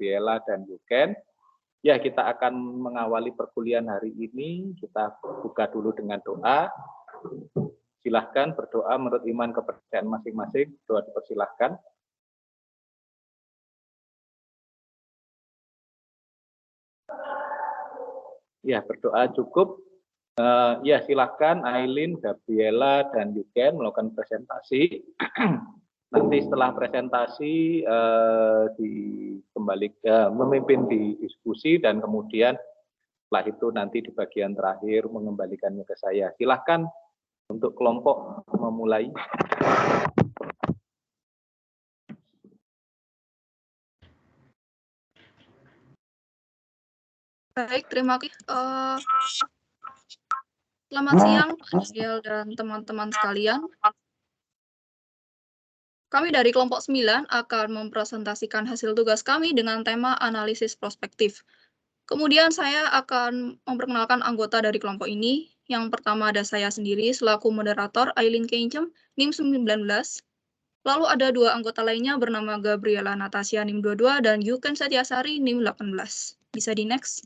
Gabriela dan Yuken. Ya, kita akan mengawali perkuliahan hari ini. Kita buka dulu dengan doa. Silahkan berdoa menurut iman kepercayaan masing-masing. Doa dipersilahkan. Ya, berdoa cukup. Ya, silahkan Aileen, Gabriela, dan Yuken melakukan presentasi. Nanti setelah presentasi memimpin di diskusi dan kemudian setelah itu nanti di bagian terakhir mengembalikannya ke saya. Silahkan untuk kelompok memulai. Baik, terima kasih. Selamat siang, Daniel dan teman-teman sekalian. Kami dari kelompok 9 akan mempresentasikan hasil tugas kami dengan tema analisis prospektif. Kemudian saya akan memperkenalkan anggota dari kelompok ini. Yang pertama ada saya sendiri selaku moderator Aileen Kencem, NIM 19. Lalu ada dua anggota lainnya bernama Gabriela Natasha, NIM 22, dan Yuken Satyasari, NIM 18. Bisa di next.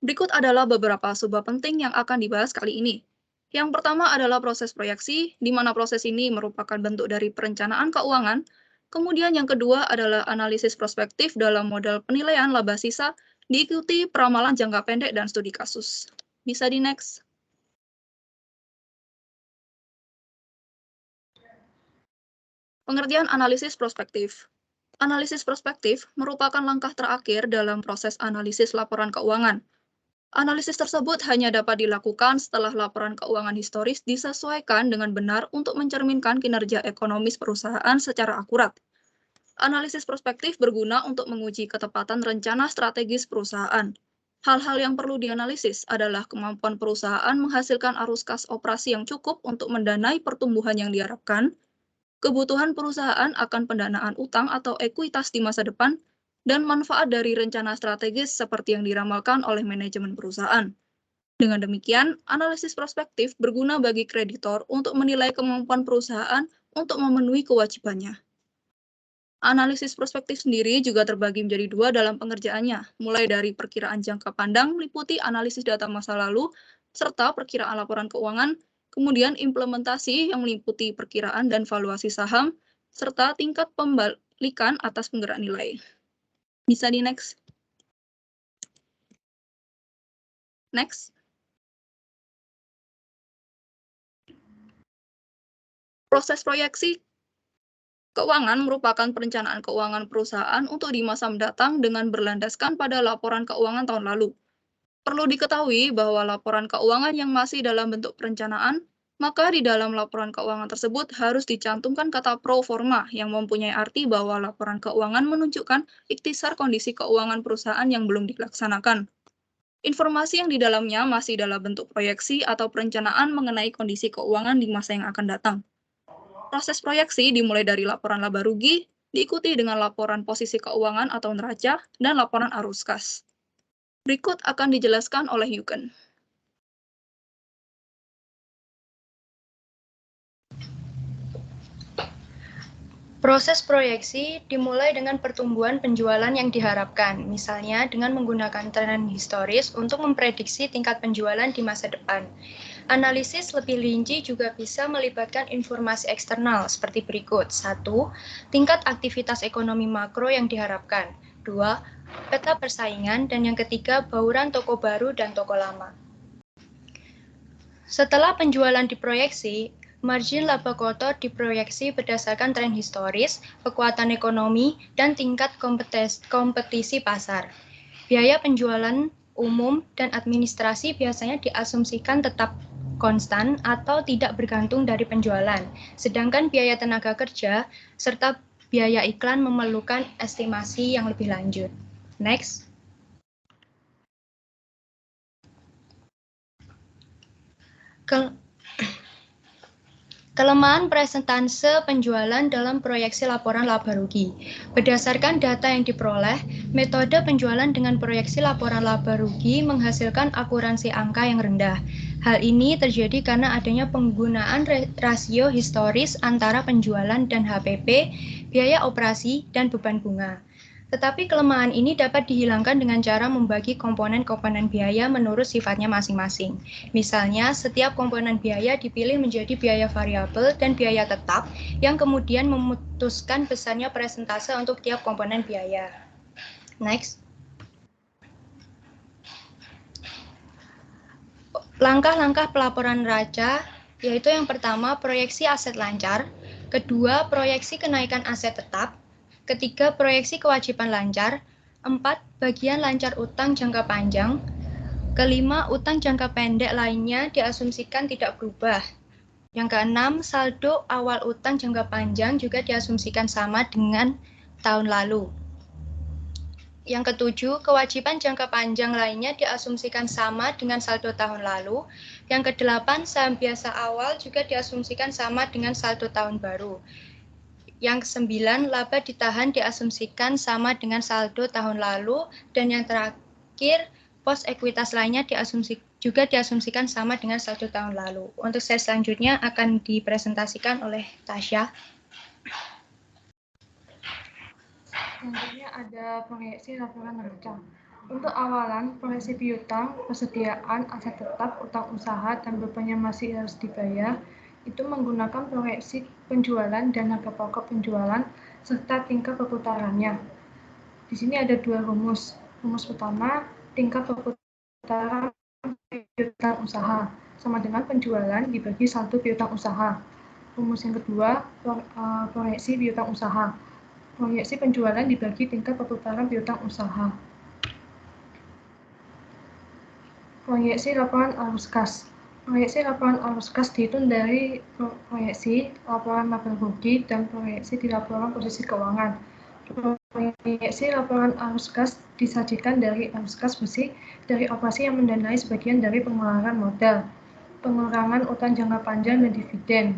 Berikut adalah beberapa subbab penting yang akan dibahas kali ini. Yang pertama adalah proses proyeksi, di mana proses ini merupakan bentuk dari perencanaan keuangan. Kemudian yang kedua adalah analisis prospektif dalam model penilaian laba sisa, diikuti peramalan jangka pendek dan studi kasus. Bisa di next. Pengertian analisis prospektif. Analisis prospektif merupakan langkah terakhir dalam proses analisis laporan keuangan. Analisis tersebut hanya dapat dilakukan setelah laporan keuangan historis disesuaikan dengan benar untuk mencerminkan kinerja ekonomis perusahaan secara akurat. Analisis prospektif berguna untuk menguji ketepatan rencana strategis perusahaan. Hal-hal yang perlu dianalisis adalah kemampuan perusahaan menghasilkan arus kas operasi yang cukup untuk mendanai pertumbuhan yang diharapkan, kebutuhan perusahaan akan pendanaan utang atau ekuitas di masa depan, dan manfaat dari rencana strategis seperti yang diramalkan oleh manajemen perusahaan. Dengan demikian, analisis prospektif berguna bagi kreditor untuk menilai kemampuan perusahaan untuk memenuhi kewajibannya. Analisis prospektif sendiri juga terbagi menjadi dua dalam pengerjaannya, mulai dari perkiraan jangka pandang meliputi analisis data masa lalu, serta perkiraan laporan keuangan, kemudian implementasi yang meliputi perkiraan dan valuasi saham, serta tingkat pembalikan atas penggerak nilai. Bisa di next. Next. Proses proyeksi keuangan merupakan perencanaan keuangan perusahaan untuk di masa mendatang dengan berlandaskan pada laporan keuangan tahun lalu. Perlu diketahui bahwa laporan keuangan yang masih dalam bentuk perencanaan, maka di dalam laporan keuangan tersebut harus dicantumkan kata pro forma yang mempunyai arti bahwa laporan keuangan menunjukkan ikhtisar kondisi keuangan perusahaan yang belum dilaksanakan. Informasi yang di dalamnya masih dalam bentuk proyeksi atau perencanaan mengenai kondisi keuangan di masa yang akan datang. Proses proyeksi dimulai dari laporan laba rugi, diikuti dengan laporan posisi keuangan atau neraca, dan laporan arus kas. Berikut akan dijelaskan oleh Yuken. Proses proyeksi dimulai dengan pertumbuhan penjualan yang diharapkan, misalnya dengan menggunakan tren historis untuk memprediksi tingkat penjualan di masa depan. Analisis lebih rinci juga bisa melibatkan informasi eksternal seperti berikut. 1. Tingkat aktivitas ekonomi makro yang diharapkan. 2. Peta persaingan. Dan yang ketiga, bauran toko baru dan toko lama. Setelah penjualan diproyeksi, margin laba kotor diproyeksi berdasarkan tren historis, kekuatan ekonomi, dan tingkat kompetisi pasar. Biaya penjualan umum dan administrasi biasanya diasumsikan tetap konstan atau tidak bergantung dari penjualan, sedangkan biaya tenaga kerja serta biaya iklan memerlukan estimasi yang lebih lanjut. Next. Kelemahan presentase penjualan dalam proyeksi laporan laba rugi. Berdasarkan data yang diperoleh, metode penjualan dengan proyeksi laporan laba rugi menghasilkan akuransi angka yang rendah. Hal ini terjadi karena adanya penggunaan rasio historis antara penjualan dan HPP, biaya operasi, dan beban bunga. Tetapi kelemahan ini dapat dihilangkan dengan cara membagi komponen-komponen biaya menurut sifatnya masing-masing. Misalnya, setiap komponen biaya dipilih menjadi biaya variabel dan biaya tetap, yang kemudian memutuskan besarnya persentase untuk tiap komponen biaya. Next. Langkah-langkah pelaporan neraca, yaitu yang pertama, proyeksi aset lancar, kedua, proyeksi kenaikan aset tetap, ketiga, proyeksi kewajiban lancar, 4, bagian lancar utang jangka panjang, kelima, utang jangka pendek lainnya diasumsikan tidak berubah. Yang keenam, saldo awal utang jangka panjang juga diasumsikan sama dengan tahun lalu. Yang ketujuh, kewajiban jangka panjang lainnya diasumsikan sama dengan saldo tahun lalu. Yang kedelapan, saham biasa awal juga diasumsikan sama dengan saldo tahun baru. Yang kesembilan, laba ditahan diasumsikan sama dengan saldo tahun lalu. Dan yang terakhir, pos ekuitas lainnya juga diasumsikan sama dengan saldo tahun lalu. Untuk slide selanjutnya akan dipresentasikan oleh Tasya. Selanjutnya ada proyeksi laporan neraca. Untuk awalan, proyeksi piutang, persediaan, aset tetap, utang usaha, dan beban yang masih harus dibayar, itu menggunakan proyeksi penjualan dan harga pokok penjualan, serta tingkat perputarannya. Di sini ada dua rumus. Rumus pertama, tingkat perputaran piutang usaha, sama dengan penjualan dibagi saldo piutang usaha. Rumus yang kedua, proyeksi piutang usaha. Proyeksi penjualan dibagi tingkat perputaran piutang usaha. Proyeksi laporan arus kas. Proyeksi laporan arus kas dihitung dari proyeksi laporan laba rugi dan proyeksi di laporan posisi keuangan. Proyeksi laporan arus kas disajikan dari arus kas bersih dari operasi yang mendanai sebagian dari pengeluaran modal, pengurangan utang jangka panjang dan dividen.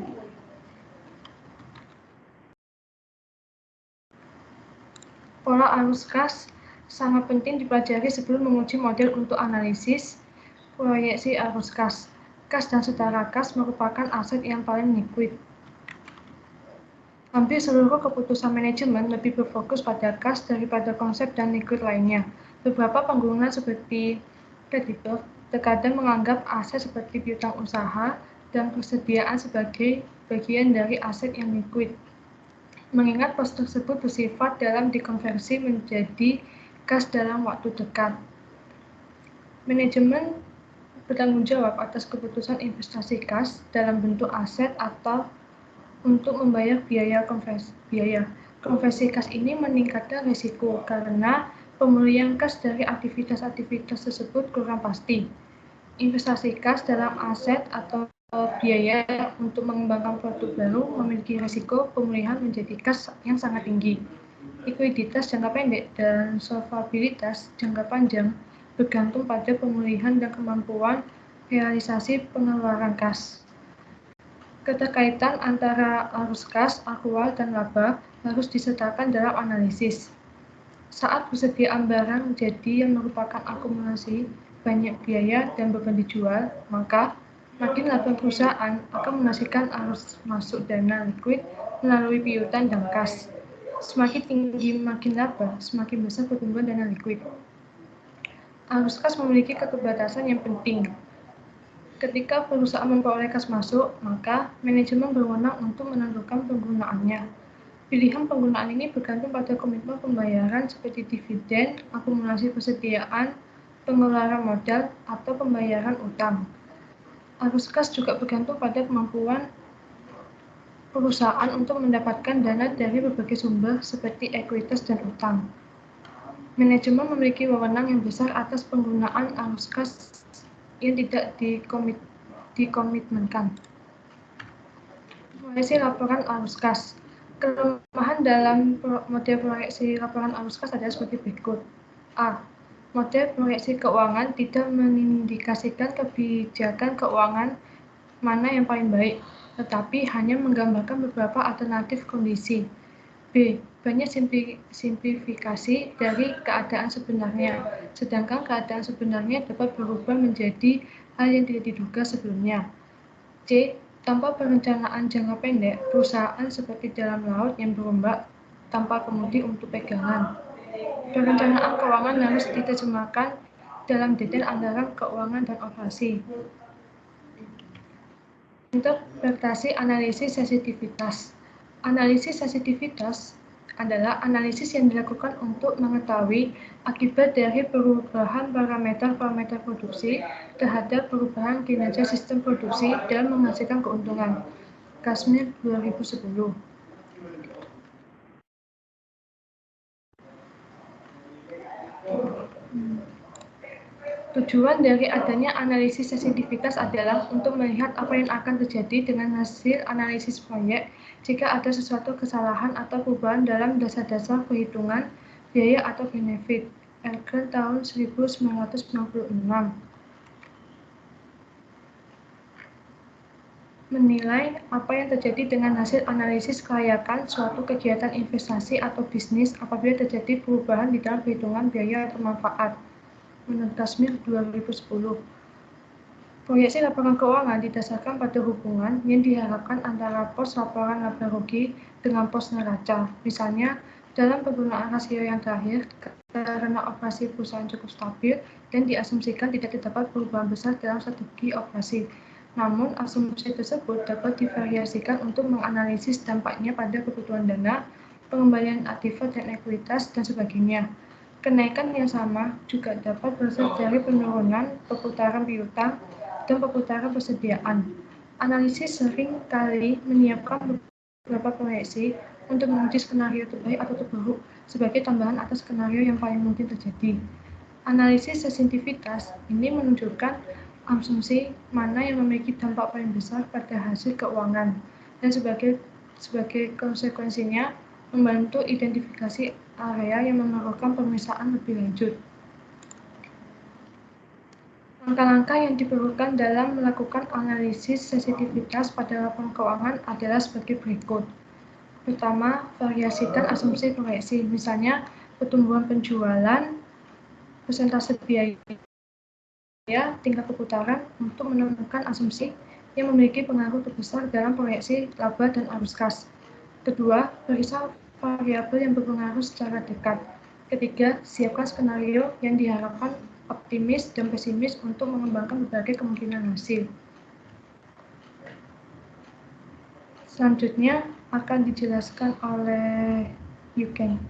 Pola arus kas sangat penting dipelajari sebelum menguji model untuk analisis proyeksi arus kas. Kas dan setara kas merupakan aset yang paling liquid. Hampir seluruh keputusan manajemen lebih berfokus pada kas daripada konsep dan liquid lainnya. Beberapa pengguna seperti kreditor terkadang menganggap aset seperti piutang usaha dan persediaan sebagai bagian dari aset yang liquid. Mengingat pos tersebut bersifat dalam dikonversi menjadi kas dalam waktu dekat. Manajemen bertanggung jawab atas keputusan investasi kas dalam bentuk aset atau untuk membayar biaya konversi. Konversi kas ini meningkatkan risiko karena pemulihan kas dari aktivitas-aktivitas tersebut kurang pasti. Investasi kas dalam aset atau biaya untuk mengembangkan produk baru memiliki risiko pemulihan menjadi kas yang sangat tinggi. Likuiditas jangka pendek dan solvabilitas jangka panjang bergantung pada pemulihan dan kemampuan realisasi pengeluaran kas. Keterkaitan antara arus kas, akrual, dan laba harus disertakan dalam analisis. Saat persediaan barang jadi yang merupakan akumulasi banyak biaya dan beban dijual, maka makin laba perusahaan akan menghasilkan arus masuk dana liquid melalui piutang dan kas. Semakin tinggi makin laba, semakin besar pertumbuhan dana liquid. Arus kas memiliki keterbatasan yang penting. Ketika perusahaan memperoleh kas masuk, maka manajemen berwenang untuk menentukan penggunaannya. Pilihan penggunaan ini bergantung pada komitmen pembayaran seperti dividen, akumulasi persediaan, pengeluaran modal, atau pembayaran utang. Arus kas juga bergantung pada kemampuan perusahaan untuk mendapatkan dana dari berbagai sumber seperti ekuitas dan utang. Manajemen memiliki wewenang yang besar atas penggunaan arus kas yang tidak dikomitmenkan. Proyeksi laporan arus kas. Kelemahan dalam model proyeksi laporan arus kas adalah seperti berikut. A. Model proyeksi keuangan tidak mengindikasikan kebijakan keuangan mana yang paling baik, tetapi hanya menggambarkan beberapa alternatif kondisi. B. Banyak simplifikasi dari keadaan sebenarnya, sedangkan keadaan sebenarnya dapat berubah menjadi hal yang tidak diduga sebelumnya. C. Tanpa perencanaan jangka pendek, perusahaan seperti dalam laut yang berombak tanpa kemudi untuk pegangan. Perencanaan keuangan harus diterjemahkan dalam detail antara keuangan dan operasi. Interpretasi analisis sensitivitas. Analisis sensitivitas adalah analisis yang dilakukan untuk mengetahui akibat dari perubahan parameter-parameter produksi terhadap perubahan kinerja sistem produksi dan menghasilkan keuntungan. Kashmir 2010. Tujuan dari adanya analisis sensitivitas adalah untuk melihat apa yang akan terjadi dengan hasil analisis proyek jika ada sesuatu kesalahan atau perubahan dalam dasar-dasar perhitungan biaya atau benefit. Elgren tahun 1996. Menilai apa yang terjadi dengan hasil analisis kelayakan suatu kegiatan investasi atau bisnis apabila terjadi perubahan di dalam perhitungan biaya atau manfaat. Menurut Kashmir 2010. Proyeksi laporan keuangan didasarkan pada hubungan yang diharapkan antara pos laporan laba rugi dengan pos neraca. Misalnya, dalam penggunaan rasio yang terakhir, karena operasi perusahaan cukup stabil dan diasumsikan tidak terdapat perubahan besar dalam strategi operasi. Namun, asumsi tersebut dapat divariasikan untuk menganalisis dampaknya pada kebutuhan dana, pengembalian aktiva dan ekuitas, dan sebagainya. Kenaikan yang sama juga dapat berasal dari penurunan perputaran piutang dan perputaran persediaan. Analisis sering kali menyiapkan beberapa proyeksi untuk menguji skenario terbaik atau terburuk sebagai tambahan atas skenario yang paling mungkin terjadi. Analisis sensitivitas ini menunjukkan asumsi mana yang memiliki dampak paling besar pada hasil keuangan dan sebagai konsekuensinya membantu identifikasi area yang memerlukan pemeriksaan lebih lanjut. Langkah-langkah yang diperlukan dalam melakukan analisis sensitivitas pada laporan keuangan adalah sebagai berikut. Pertama, variasikan asumsi proyeksi, misalnya pertumbuhan penjualan, persentase biaya, tingkat perputaran untuk menemukan asumsi yang memiliki pengaruh terbesar dalam proyeksi laba dan arus kas. Kedua, periksa variabel yang berpengaruh secara dekat. Ketiga, siapkan skenario yang diharapkan optimis dan pesimis untuk mengembangkan berbagai kemungkinan hasil. Selanjutnya akan dijelaskan oleh Yuken.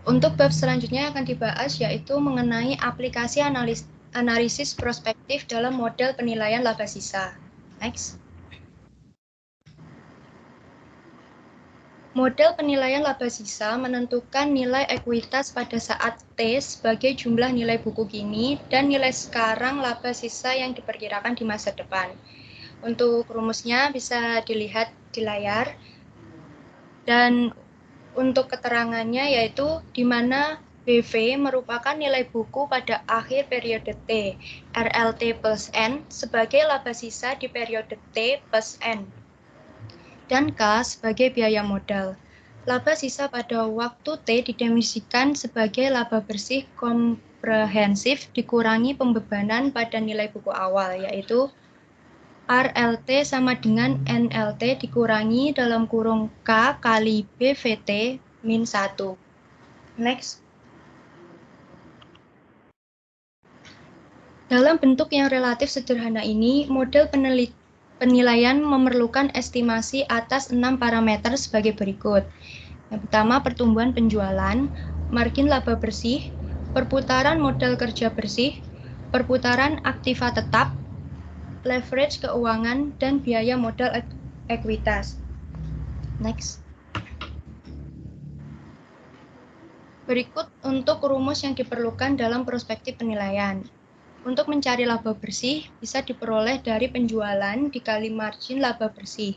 Untuk bab selanjutnya akan dibahas yaitu mengenai aplikasi analisis prospektif dalam model penilaian laba sisa. Next. Model penilaian laba sisa menentukan nilai ekuitas pada saat T sebagai jumlah nilai buku kini dan nilai sekarang laba sisa yang diperkirakan di masa depan. Untuk rumusnya bisa dilihat di layar. Dan untuk keterangannya yaitu di mana BV merupakan nilai buku pada akhir periode T, RLT plus N sebagai laba sisa di periode T plus N, dan K sebagai biaya modal. Laba sisa pada waktu T didefinisikan sebagai laba bersih komprehensif dikurangi pembebanan pada nilai buku awal, yaitu RLT sama dengan NLT dikurangi dalam kurung K kali BVT min 1. Next. Dalam bentuk yang relatif sederhana ini, model penilaian memerlukan estimasi atas 6 parameter sebagai berikut. Yang pertama, pertumbuhan penjualan, margin laba bersih, perputaran modal kerja bersih, perputaran aktiva tetap, leverage keuangan, dan biaya modal ekuitas. Next. Berikut untuk rumus yang diperlukan dalam prospektif penilaian. Untuk mencari laba bersih bisa diperoleh dari penjualan dikali margin laba bersih.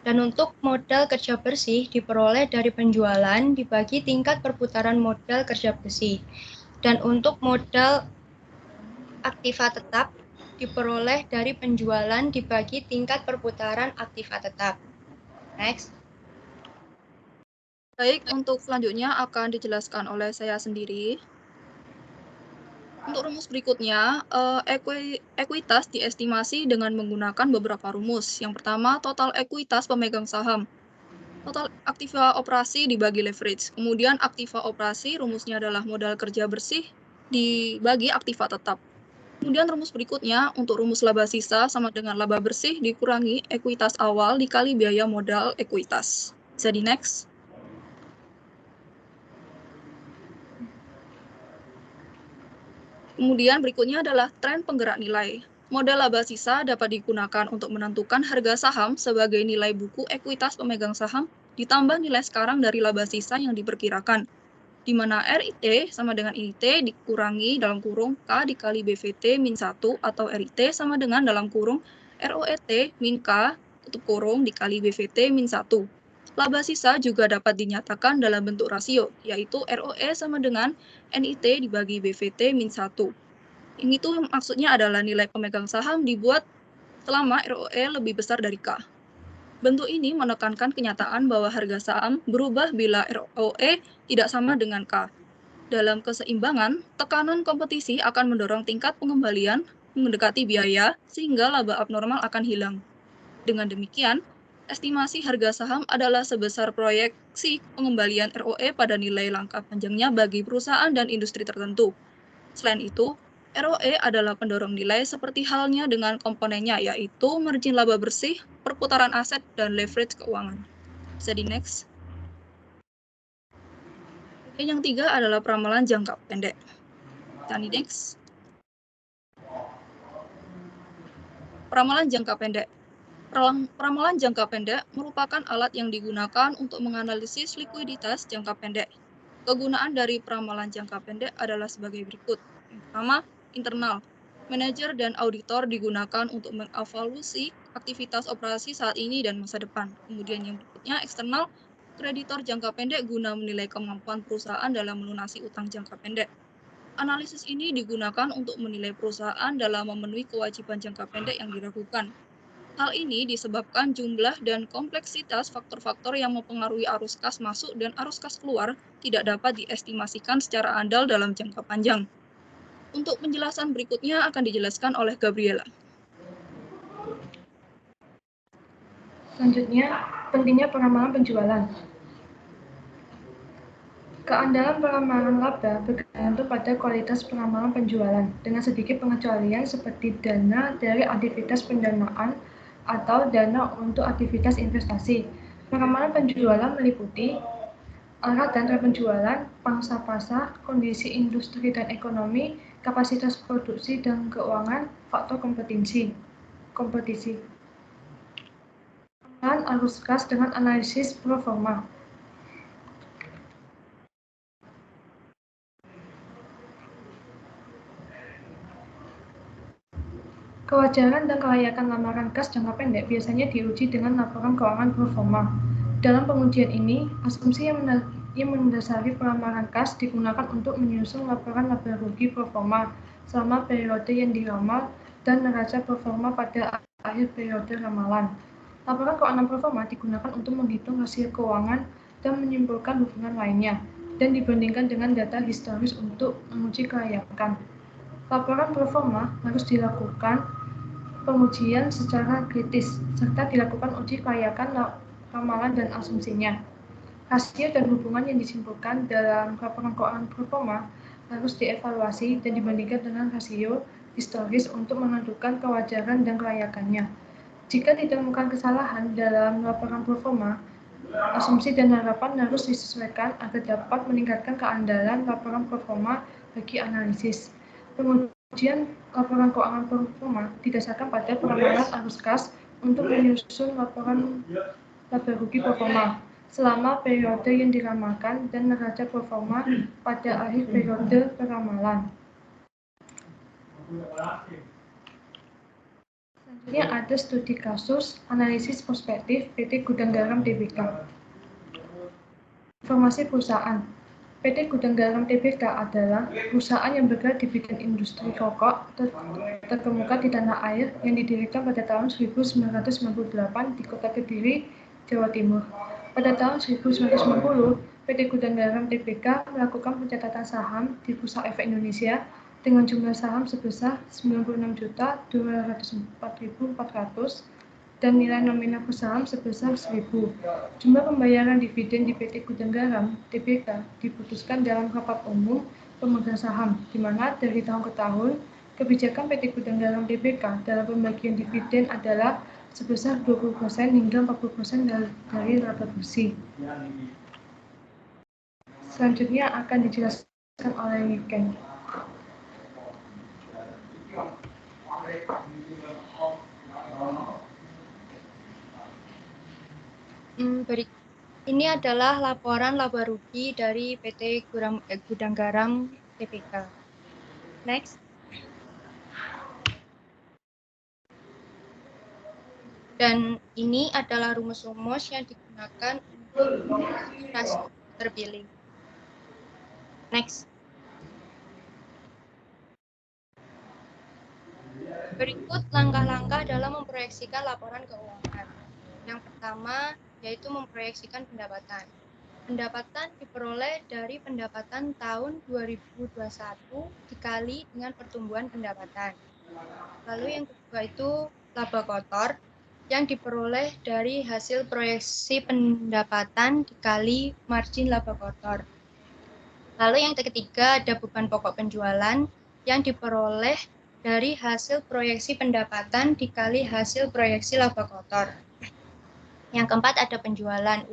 Dan untuk modal kerja bersih diperoleh dari penjualan dibagi tingkat perputaran modal kerja bersih. Dan untuk modal aktiva tetap diperoleh dari penjualan dibagi tingkat perputaran aktiva tetap. Next. Baik, untuk selanjutnya akan dijelaskan oleh saya sendiri. Untuk rumus berikutnya, ekuitas diestimasi dengan menggunakan beberapa rumus. Yang pertama, total ekuitas pemegang saham. Total aktiva operasi dibagi leverage. Kemudian aktiva operasi rumusnya adalah modal kerja bersih dibagi aktiva tetap. Kemudian rumus berikutnya untuk rumus laba sisa sama dengan laba bersih dikurangi ekuitas awal dikali biaya modal ekuitas. Bisa di next. Kemudian berikutnya adalah tren penggerak nilai. Modal laba sisa dapat digunakan untuk menentukan harga saham sebagai nilai buku ekuitas pemegang saham ditambah nilai sekarang dari laba sisa yang diperkirakan, di mana RIT sama dengan INIT dikurangi dalam kurung K dikali BVT min 1 atau RIT sama dengan dalam kurung ROET min K tutup kurung dikali BVT min 1. Laba sisa juga dapat dinyatakan dalam bentuk rasio, yaitu ROE sama dengan NIT dibagi BVT min 1. Ini tuh maksudnya adalah nilai pemegang saham dibuat selama ROE lebih besar dari K. Bentuk ini menekankan kenyataan bahwa harga saham berubah bila ROE tidak sama dengan K. Dalam keseimbangan, tekanan kompetisi akan mendorong tingkat pengembalian mendekati biaya sehingga laba abnormal akan hilang. Dengan demikian, estimasi harga saham adalah sebesar proyeksi pengembalian ROE pada nilai langkah panjangnya bagi perusahaan dan industri tertentu. Selain itu, ROE adalah pendorong nilai seperti halnya dengan komponennya, yaitu margin laba bersih, perputaran aset, dan leverage keuangan. Bisa di next. Yang tiga adalah peramalan jangka pendek. Bisa di next. Peramalan jangka pendek. Peramalan jangka pendek merupakan alat yang digunakan untuk menganalisis likuiditas jangka pendek. Kegunaan dari peramalan jangka pendek adalah sebagai berikut. Yang pertama, internal. Manajer dan auditor digunakan untuk mengevaluasi aktivitas operasi saat ini dan masa depan. Kemudian yang berikutnya, eksternal. Kreditor jangka pendek guna menilai kemampuan perusahaan dalam melunasi utang jangka pendek. Analisis ini digunakan untuk menilai perusahaan dalam memenuhi kewajiban jangka pendek yang dilakukan. Hal ini disebabkan jumlah dan kompleksitas faktor-faktor yang mempengaruhi arus kas masuk dan arus kas keluar tidak dapat diestimasikan secara andal dalam jangka panjang. Untuk penjelasan berikutnya akan dijelaskan oleh Gabriela. Selanjutnya, pentingnya peramalan penjualan. Keandalan peramalan laba bergantung pada kualitas peramalan penjualan, dengan sedikit pengecualian seperti dana dari aktivitas pendanaan atau dana untuk aktivitas investasi. Peramalan penjualan meliputi arah dan tren penjualan, pangsa pasar, kondisi industri dan ekonomi, kapasitas produksi dan keuangan, faktor kompetisi. Peramalan arus kas dengan analisis pro forma. Kewajaran dan kelayakan lamaran kas jangka pendek biasanya diuji dengan laporan keuangan pro forma. Dalam pengujian ini, asumsi yang mendasari peramalan kas digunakan untuk menyusun laporan laba rugi pro forma selama periode yang diramal dan neraca pro forma pada akhir periode ramalan. Laporan keuangan pro forma digunakan untuk menghitung rasio keuangan dan menyimpulkan hubungan lainnya, dan dibandingkan dengan data historis untuk menguji kelayakan. Laporan pro forma harus dilakukan pengujian secara kritis, serta dilakukan uji kelayakan ramalan dan asumsinya. Rasio dan hubungan yang disimpulkan dalam laporan keuangan pro forma harus dievaluasi dan dibandingkan dengan rasio historis untuk menentukan kewajaran dan kelayakannya. Jika ditemukan kesalahan dalam laporan pro forma, asumsi dan harapan harus disesuaikan agar dapat meningkatkan keandalan laporan pro forma bagi analisis. Pengujian laporan keuangan pro forma didasarkan pada peramalan arus kas untuk menyusun laporan laba rugi pro forma selama periode yang diramalkan dan neraca pro forma pada akhir periode peramalan. Selanjutnya ada studi kasus analisis prospektif PT Gudang Garam Tbk. Informasi perusahaan. PT Gudang Garam Tbk adalah perusahaan yang bergerak di bidang industri rokok terkemuka di tanah air yang didirikan pada tahun 1998 di Kota Kediri, Jawa Timur. Pada tahun 1990, PT Gudang Garam Tbk melakukan pencatatan saham di Bursa Efek Indonesia dengan jumlah saham sebesar 96.204.400 dan nilai nominal per saham sebesar 1.000. Jumlah pembayaran dividen di PT Gudang Garam Tbk diputuskan dalam rapat umum pemegang saham, di mana dari tahun ke tahun kebijakan PT Gudang Garam Tbk dalam pembagian dividen adalah sebesar 20% hingga 40% dari laba bersih. Selanjutnya akan dijelaskan oleh Niken. Ini adalah laporan laba rugi dari PT Gudang Garam Tbk. Next. Dan ini adalah rumus-rumus yang digunakan untuk rasio terpilih. Next. Berikut langkah-langkah dalam memproyeksikan laporan keuangan. Yang pertama yaitu memproyeksikan pendapatan. Pendapatan diperoleh dari pendapatan tahun 2021 dikali dengan pertumbuhan pendapatan. Lalu yang kedua itu laba kotor yang diperoleh dari hasil proyeksi pendapatan dikali margin laba kotor. Lalu yang ketiga ada beban pokok penjualan yang diperoleh dari hasil proyeksi pendapatan dikali hasil proyeksi laba kotor. Yang keempat ada penjualan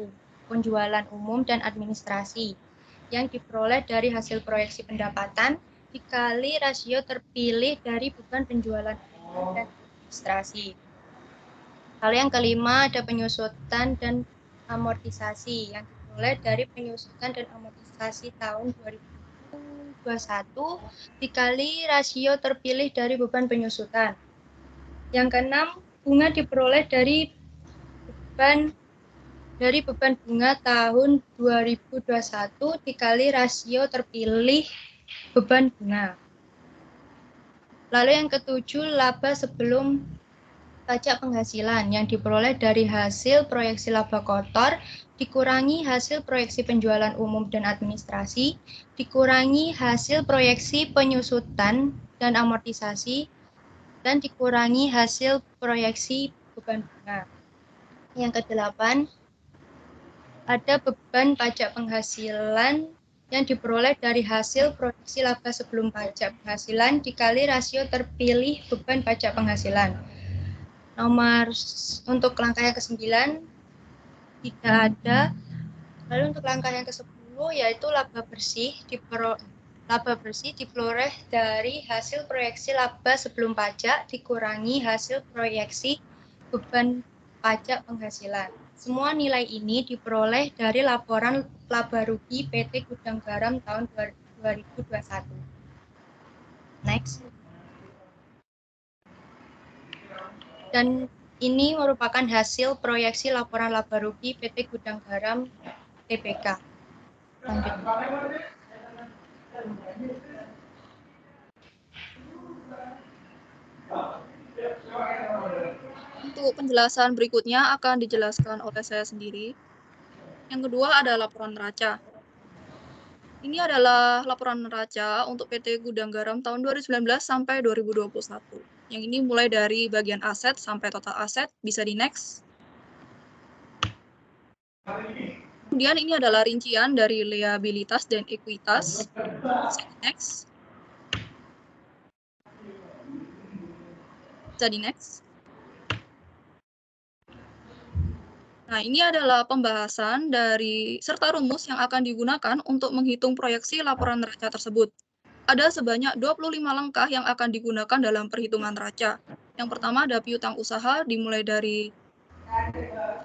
umum dan administrasi yang diperoleh dari hasil proyeksi pendapatan dikali rasio terpilih dari beban penjualan umum dan administrasi. Lalu yang kelima ada penyusutan dan amortisasi yang diperoleh dari penyusutan dan amortisasi tahun 2021 dikali rasio terpilih dari beban penyusutan. Yang keenam, bunga diperoleh dari beban bunga tahun 2021 dikali rasio terpilih beban bunga. Lalu yang ketujuh, laba sebelum pajak penghasilan yang diperoleh dari hasil proyeksi laba kotor dikurangi hasil proyeksi penjualan umum dan administrasi, dikurangi hasil proyeksi penyusutan dan amortisasi, dan dikurangi hasil proyeksi beban bunga. Yang kedelapan, ada beban pajak penghasilan yang diperoleh dari hasil proyeksi laba sebelum pajak penghasilan dikali rasio terpilih beban pajak penghasilan. Untuk langkah yang ke-9 tidak ada. Lalu untuk langkah yang ke-10 yaitu laba bersih diperoleh dari hasil proyeksi laba sebelum pajak dikurangi hasil proyeksi beban pajak penghasilan. Semua nilai ini diperoleh dari laporan laba rugi PT Gudang Garam tahun 2021. Next. Dan ini merupakan hasil proyeksi laporan laba rugi PT Gudang Garam Tbk. Lanjut. Untuk penjelasan berikutnya akan dijelaskan oleh saya sendiri. Yang kedua adalah laporan neraca. Ini adalah laporan neraca untuk PT Gudang Garam tahun 2019 sampai 2021. Yang ini mulai dari bagian aset sampai total aset, bisa di next. Kemudian ini adalah rincian dari liabilitas dan ekuitas, bisa di next. Bisa di next. Nah, ini adalah pembahasan dari serta rumus yang akan digunakan untuk menghitung proyeksi laporan neraca tersebut. Ada sebanyak 25 langkah yang akan digunakan dalam perhitungan neraca. Yang pertama ada piutang usaha, dimulai dari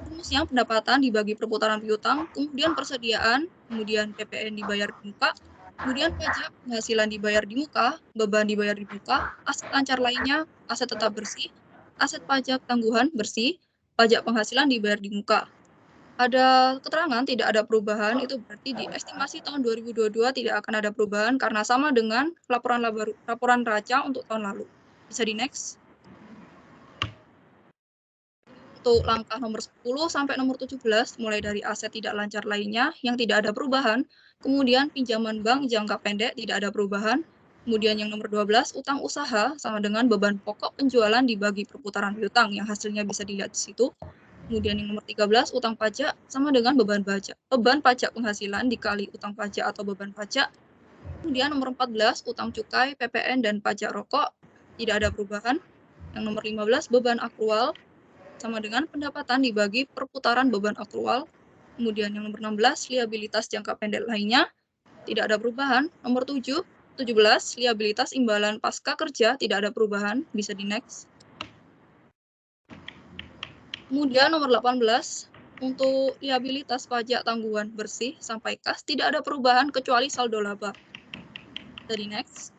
rumusnya pendapatan dibagi perputaran piutang, kemudian persediaan, kemudian PPN dibayar di muka, kemudian pajak penghasilan dibayar di muka, beban dibayar di muka, aset lancar lainnya, aset tetap bersih, aset pajak tangguhan bersih, pajak penghasilan dibayar di muka. Ada keterangan tidak ada perubahan, itu berarti di estimasi tahun 2022 tidak akan ada perubahan karena sama dengan laporan neraca untuk tahun lalu. Bisa di next. Untuk langkah nomor 10 sampai nomor 17, mulai dari aset tidak lancar lainnya yang tidak ada perubahan, kemudian pinjaman bank jangka pendek tidak ada perubahan, kemudian yang nomor 12, utang usaha sama dengan beban pokok penjualan dibagi perputaran piutang yang hasilnya bisa dilihat di situ. Kemudian yang nomor 13, utang pajak sama dengan beban pajak penghasilan dikali utang pajak atau beban pajak. Kemudian nomor 14, utang cukai, PPN, dan pajak rokok tidak ada perubahan. Yang nomor 15, beban akrual sama dengan pendapatan dibagi perputaran beban akrual. Kemudian yang nomor 16, liabilitas jangka pendek lainnya tidak ada perubahan. Nomor 17, liabilitas imbalan pasca kerja tidak ada perubahan, bisa di next. Kemudian nomor 18, untuk liabilitas pajak tanggungan bersih sampai kas tidak ada perubahan kecuali saldo laba. Bisa di next.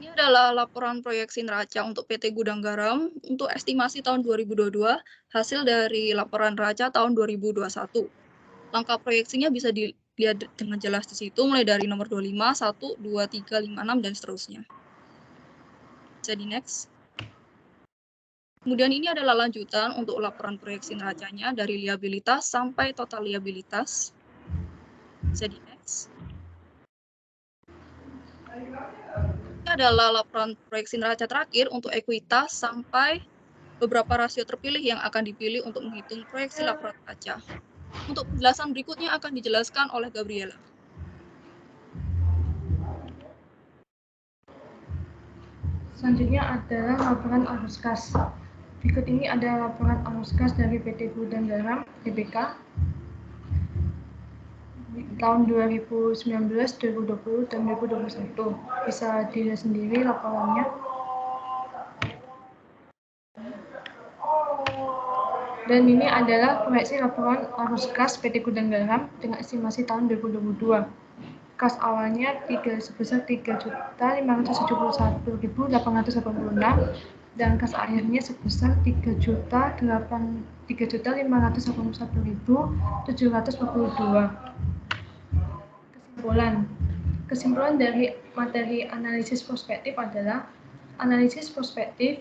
Ini adalah laporan proyeksi neraca untuk PT Gudang Garam untuk estimasi tahun 2022, hasil dari laporan neraca tahun 2021. Langkah proyeksinya bisa dilihat dengan jelas di situ, mulai dari nomor 25, 1, 2, 3, 5, 6, dan seterusnya. Bisa di next. Kemudian ini adalah lanjutan untuk laporan proyeksi neracanya dari liabilitas sampai total liabilitas. Bisa di next. Ini adalah laporan proyeksi neraca terakhir untuk ekuitas sampai beberapa rasio terpilih yang akan dipilih untuk menghitung proyeksi laporan neraca. Untuk penjelasan berikutnya akan dijelaskan oleh Gabriela. Selanjutnya adalah laporan arus kas. Berikut ini adalah laporan arus kas dari PT Gudang Garam Tbk tahun 2019, 2020, dan 2021. Bisa dilihat sendiri laporannya. Dan ini adalah proyeksi laporan arus kas PT Gudang Garam dengan estimasi tahun 2022. Kas awalnya sebesar 3.571.886 dan kas akhirnya sebesar 3.581.742. Kesimpulan dari materi analisis prospektif adalah analisis prospektif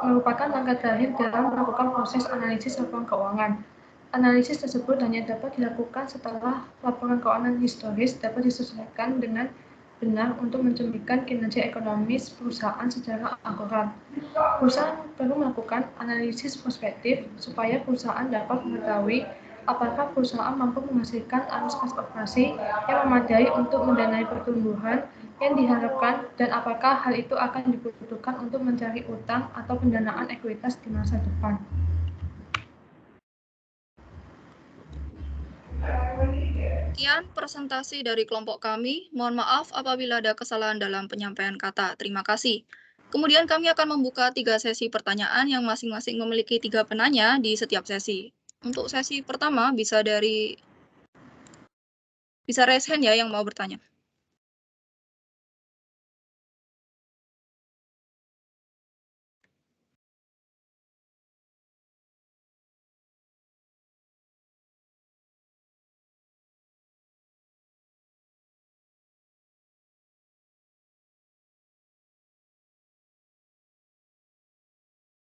merupakan langkah terakhir dalam melakukan proses analisis laporan keuangan. Analisis tersebut hanya dapat dilakukan setelah laporan keuangan historis dapat disesuaikan dengan benar untuk mencerminkan kinerja ekonomis perusahaan secara akurat. Perusahaan perlu melakukan analisis prospektif supaya perusahaan dapat mengetahui apakah perusahaan mampu menghasilkan arus kas operasi yang memadai untuk mendanai pertumbuhan yang diharapkan dan apakah hal itu akan dibutuhkan untuk mencari utang atau pendanaan ekuitas di masa depan. Sekian presentasi dari kelompok kami. Mohon maaf apabila ada kesalahan dalam penyampaian kata. Terima kasih. Kemudian kami akan membuka 3 sesi pertanyaan yang masing-masing memiliki 3 penanya di setiap sesi. Untuk sesi pertama bisa raise hand ya yang mau bertanya.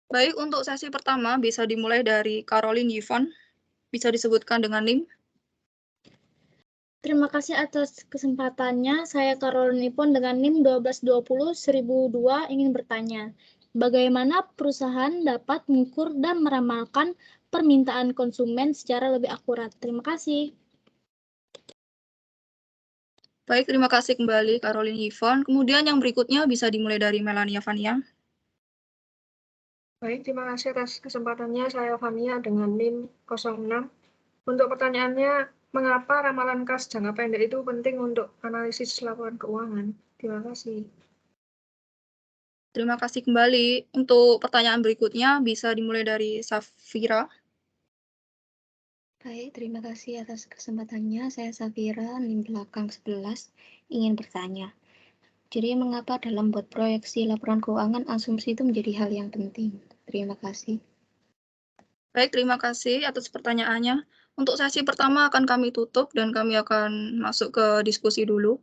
Baik, untuk sesi pertama bisa dimulai dari Caroline Yvonne. Bisa disebutkan dengan NIM. Terima kasih atas kesempatannya. Saya Caroline Yvonne dengan NIM 1220-1002 ingin bertanya. Bagaimana perusahaan dapat mengukur dan meramalkan permintaan konsumen secara lebih akurat? Terima kasih. Baik, terima kasih kembali Caroline Yvonne. Kemudian yang berikutnya bisa dimulai dari Melania Vania. Baik, terima kasih atas kesempatannya. Saya Vania dengan NIM 06. Untuk pertanyaannya, mengapa ramalan kas jangka pendek itu penting untuk analisis laporan keuangan? Terima kasih. Terima kasih kembali. Untuk pertanyaan berikutnya bisa dimulai dari Safira. Baik, terima kasih atas kesempatannya. Saya Safira, NIM belakang 11, ingin bertanya. Jadi mengapa dalam buat proyeksi laporan keuangan asumsi itu menjadi hal yang penting? Terima kasih. Baik, terima kasih atas pertanyaannya. Untuk sesi pertama akan kami tutup dan kami akan masuk ke diskusi dulu.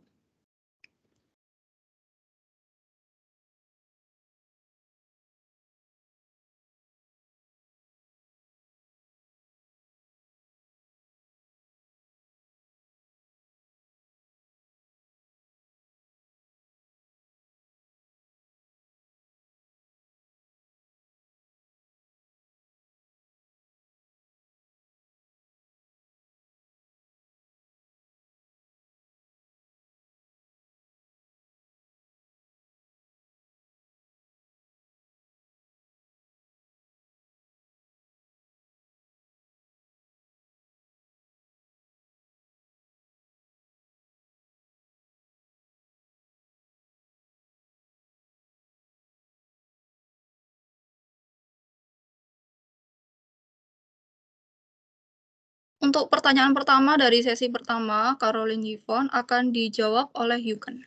Untuk pertanyaan pertama dari sesi pertama, Caroline Yvonne akan dijawab oleh Yuken.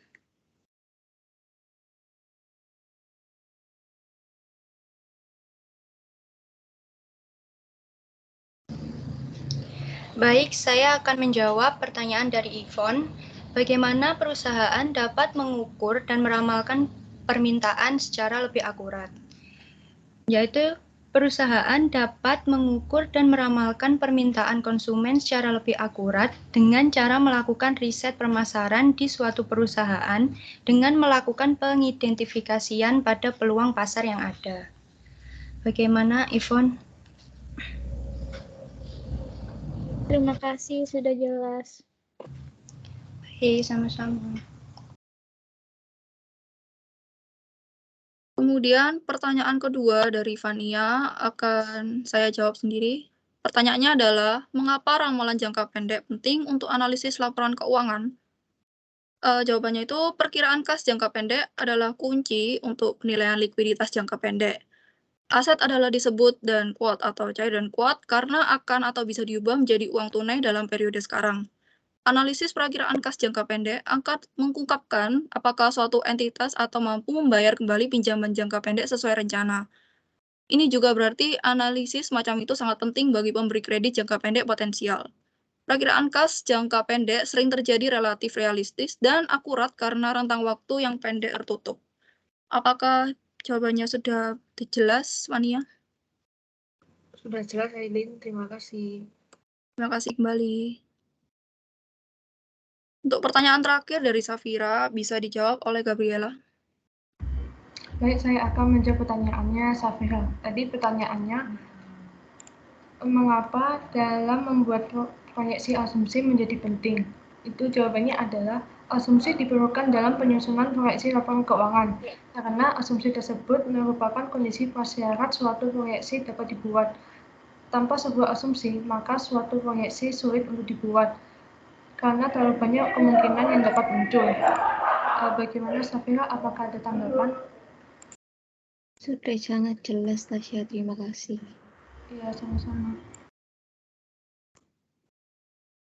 Baik, saya akan menjawab pertanyaan dari Yvonne. Bagaimana perusahaan dapat mengukur dan meramalkan permintaan secara lebih akurat? Yaitu, perusahaan dapat mengukur dan meramalkan permintaan konsumen secara lebih akurat dengan cara melakukan riset pemasaran di suatu perusahaan dengan melakukan pengidentifikasian pada peluang pasar yang ada. Bagaimana, Yvonne? Terima kasih, sudah jelas. Oke, sama-sama. Kemudian pertanyaan kedua dari Vania akan saya jawab sendiri. Pertanyaannya adalah, mengapa ramalan jangka pendek penting untuk analisis laporan keuangan? Jawabannya itu, perkiraan kas jangka pendek adalah kunci untuk penilaian likuiditas jangka pendek. Aset adalah disebut dan kuat atau cair dan kuat karena akan atau bisa diubah menjadi uang tunai dalam periode sekarang. Analisis perakiraan kas jangka pendek akan mengungkapkan apakah suatu entitas atau mampu membayar kembali pinjaman jangka pendek sesuai rencana. Ini juga berarti analisis macam itu sangat penting bagi pemberi kredit jangka pendek potensial. Perakiraan kas jangka pendek sering terjadi relatif realistis dan akurat karena rentang waktu yang pendek tertutup. Apakah jawabannya sudah jelas, Vania? Sudah jelas, Aileen. Terima kasih. Terima kasih kembali. Untuk pertanyaan terakhir dari Safira, bisa dijawab oleh Gabriela. Baik, saya akan menjawab pertanyaannya Safira. Tadi pertanyaannya, mengapa dalam membuat proyeksi asumsi menjadi penting? Itu jawabannya adalah asumsi diperlukan dalam penyusunan proyeksi laporan keuangan, karena asumsi tersebut merupakan kondisi prasyarat suatu proyeksi dapat dibuat. Tanpa sebuah asumsi, maka suatu proyeksi sulit untuk dibuat, karena terlalu banyak kemungkinan yang dapat muncul. Bagaimana Safira, apakah ada tanggapan? Sudah sangat jelas, Tasya. Terima kasih. Iya, sama-sama.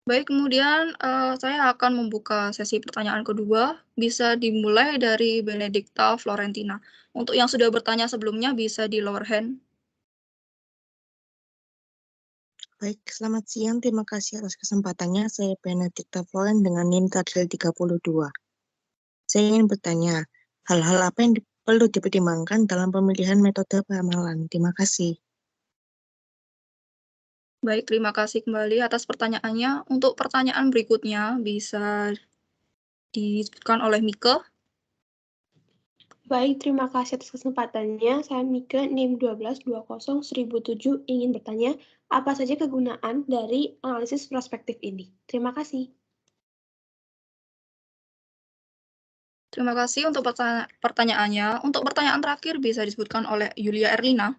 Baik, kemudian saya akan membuka sesi pertanyaan kedua. Bisa dimulai dari Benedicta Florentina. Untuk yang sudah bertanya sebelumnya, bisa di lower hand. Baik, selamat siang. Terima kasih atas kesempatannya. Saya Benedicta Floren dengan NIM Tadel 32. Saya ingin bertanya, hal-hal apa yang perlu dipertimbangkan dalam pemilihan metode peramalan? Terima kasih. Baik, terima kasih kembali atas pertanyaannya. Untuk pertanyaan berikutnya bisa disebutkan oleh Mika. Baik, terima kasih atas kesempatannya. Saya Mika, NIM 12201007, ingin bertanya, apa saja kegunaan dari analisis prospektif ini? Terima kasih. Terima kasih untuk pertanyaannya. Untuk pertanyaan terakhir bisa disebutkan oleh Yulia Erlina.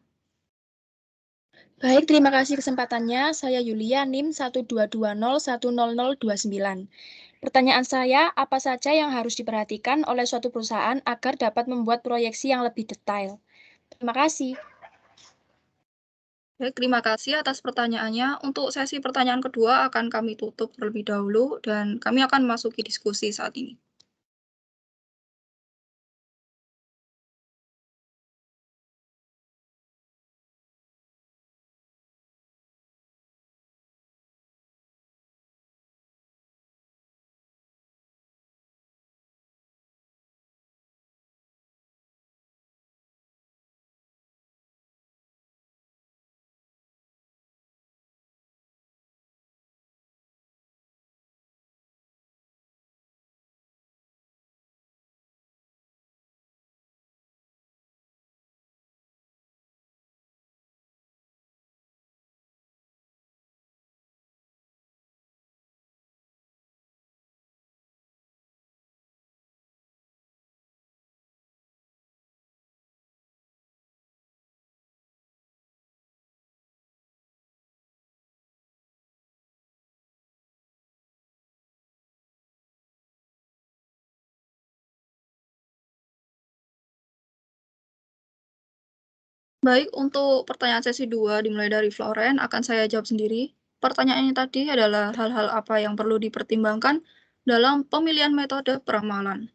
Baik, terima kasih kesempatannya. Saya Yulia, NIM 122010029. Pertanyaan saya, apa saja yang harus diperhatikan oleh suatu perusahaan agar dapat membuat proyeksi yang lebih detail? Terima kasih. Baik, terima kasih atas pertanyaannya. Untuk sesi pertanyaan kedua akan kami tutup terlebih dahulu dan kami akan memasuki diskusi saat ini. Baik, untuk pertanyaan sesi 2 dimulai dari Floren, akan saya jawab sendiri. pertanyaannya tadi adalah hal-hal apa yang perlu dipertimbangkan dalam pemilihan metode peramalan.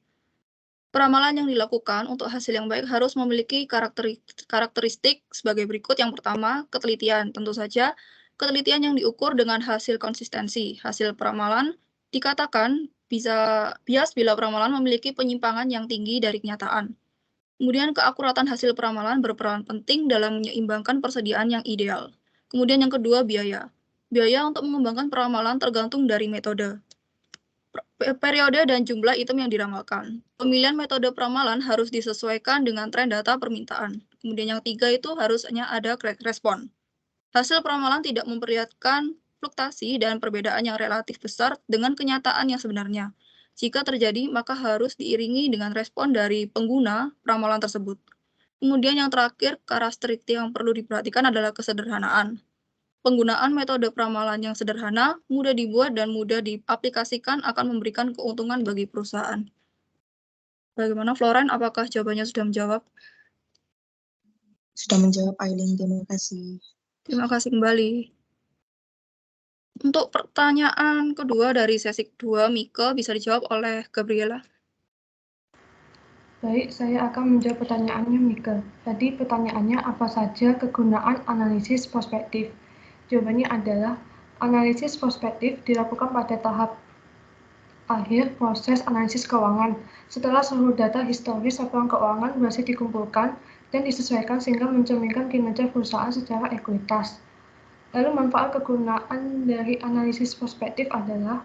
Peramalan yang dilakukan untuk hasil yang baik harus memiliki karakteristik sebagai berikut. Yang pertama, ketelitian. Tentu saja, ketelitian yang diukur dengan hasil konsistensi. Hasil peramalan dikatakan bisa bias bila peramalan memiliki penyimpangan yang tinggi dari kenyataan. Kemudian, keakuratan hasil peramalan berperan penting dalam menyeimbangkan persediaan yang ideal. Kemudian yang kedua, biaya. Biaya untuk mengembangkan peramalan tergantung dari metode, periode dan jumlah item yang diramalkan. Pemilihan metode peramalan harus disesuaikan dengan tren data permintaan. Kemudian yang tiga itu harusnya ada respon. Hasil peramalan tidak memperlihatkan fluktuasi dan perbedaan yang relatif besar dengan kenyataan yang sebenarnya. Jika terjadi, maka harus diiringi dengan respon dari pengguna peramalan tersebut. Kemudian yang terakhir, karakteristik yang perlu diperhatikan adalah kesederhanaan. Penggunaan metode peramalan yang sederhana, mudah dibuat, dan mudah diaplikasikan akan memberikan keuntungan bagi perusahaan. Bagaimana, Floren? Apakah jawabannya sudah menjawab? Sudah menjawab, Aileen. Terima kasih. Terima kasih kembali. Untuk pertanyaan kedua dari sesi kedua, Mika, bisa dijawab oleh Gabriela. Baik, saya akan menjawab pertanyaannya, Mika. Tadi pertanyaannya apa saja kegunaan analisis prospektif? Jawabannya adalah, analisis prospektif dilakukan pada tahap akhir proses analisis keuangan, setelah seluruh data historis laporan keuangan berhasil dikumpulkan dan disesuaikan sehingga mencerminkan kinerja perusahaan secara ekuitas. Lalu manfaat kegunaan dari analisis prospektif adalah,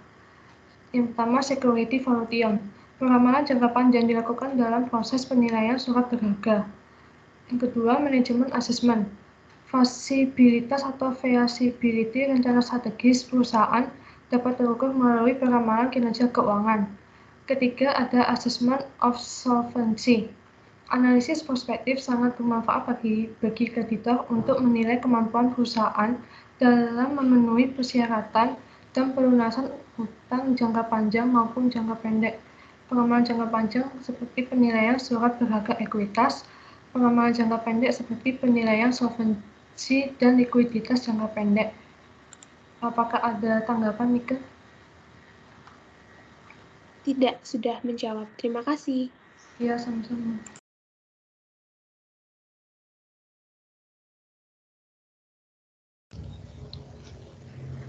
yang pertama, security valuation. Peramalan jangka panjang dilakukan dalam proses penilaian surat berharga. Yang kedua, manajemen assessment. Fasibilitas atau feasibility rencana strategis perusahaan dapat terukur melalui peramalan kinerja keuangan. Ketiga, ada assessment of solvency. Analisis prospektif sangat bermanfaat bagi kreditor untuk menilai kemampuan perusahaan dalam memenuhi persyaratan dan pelunasan hutang jangka panjang maupun jangka pendek. Peramalan jangka panjang seperti penilaian surat berharga ekuitas, peramalan jangka pendek seperti penilaian solvency dan likuiditas jangka pendek. Apakah ada tanggapan, Mika? Tidak, sudah menjawab. Terima kasih. Ya, sama-sama.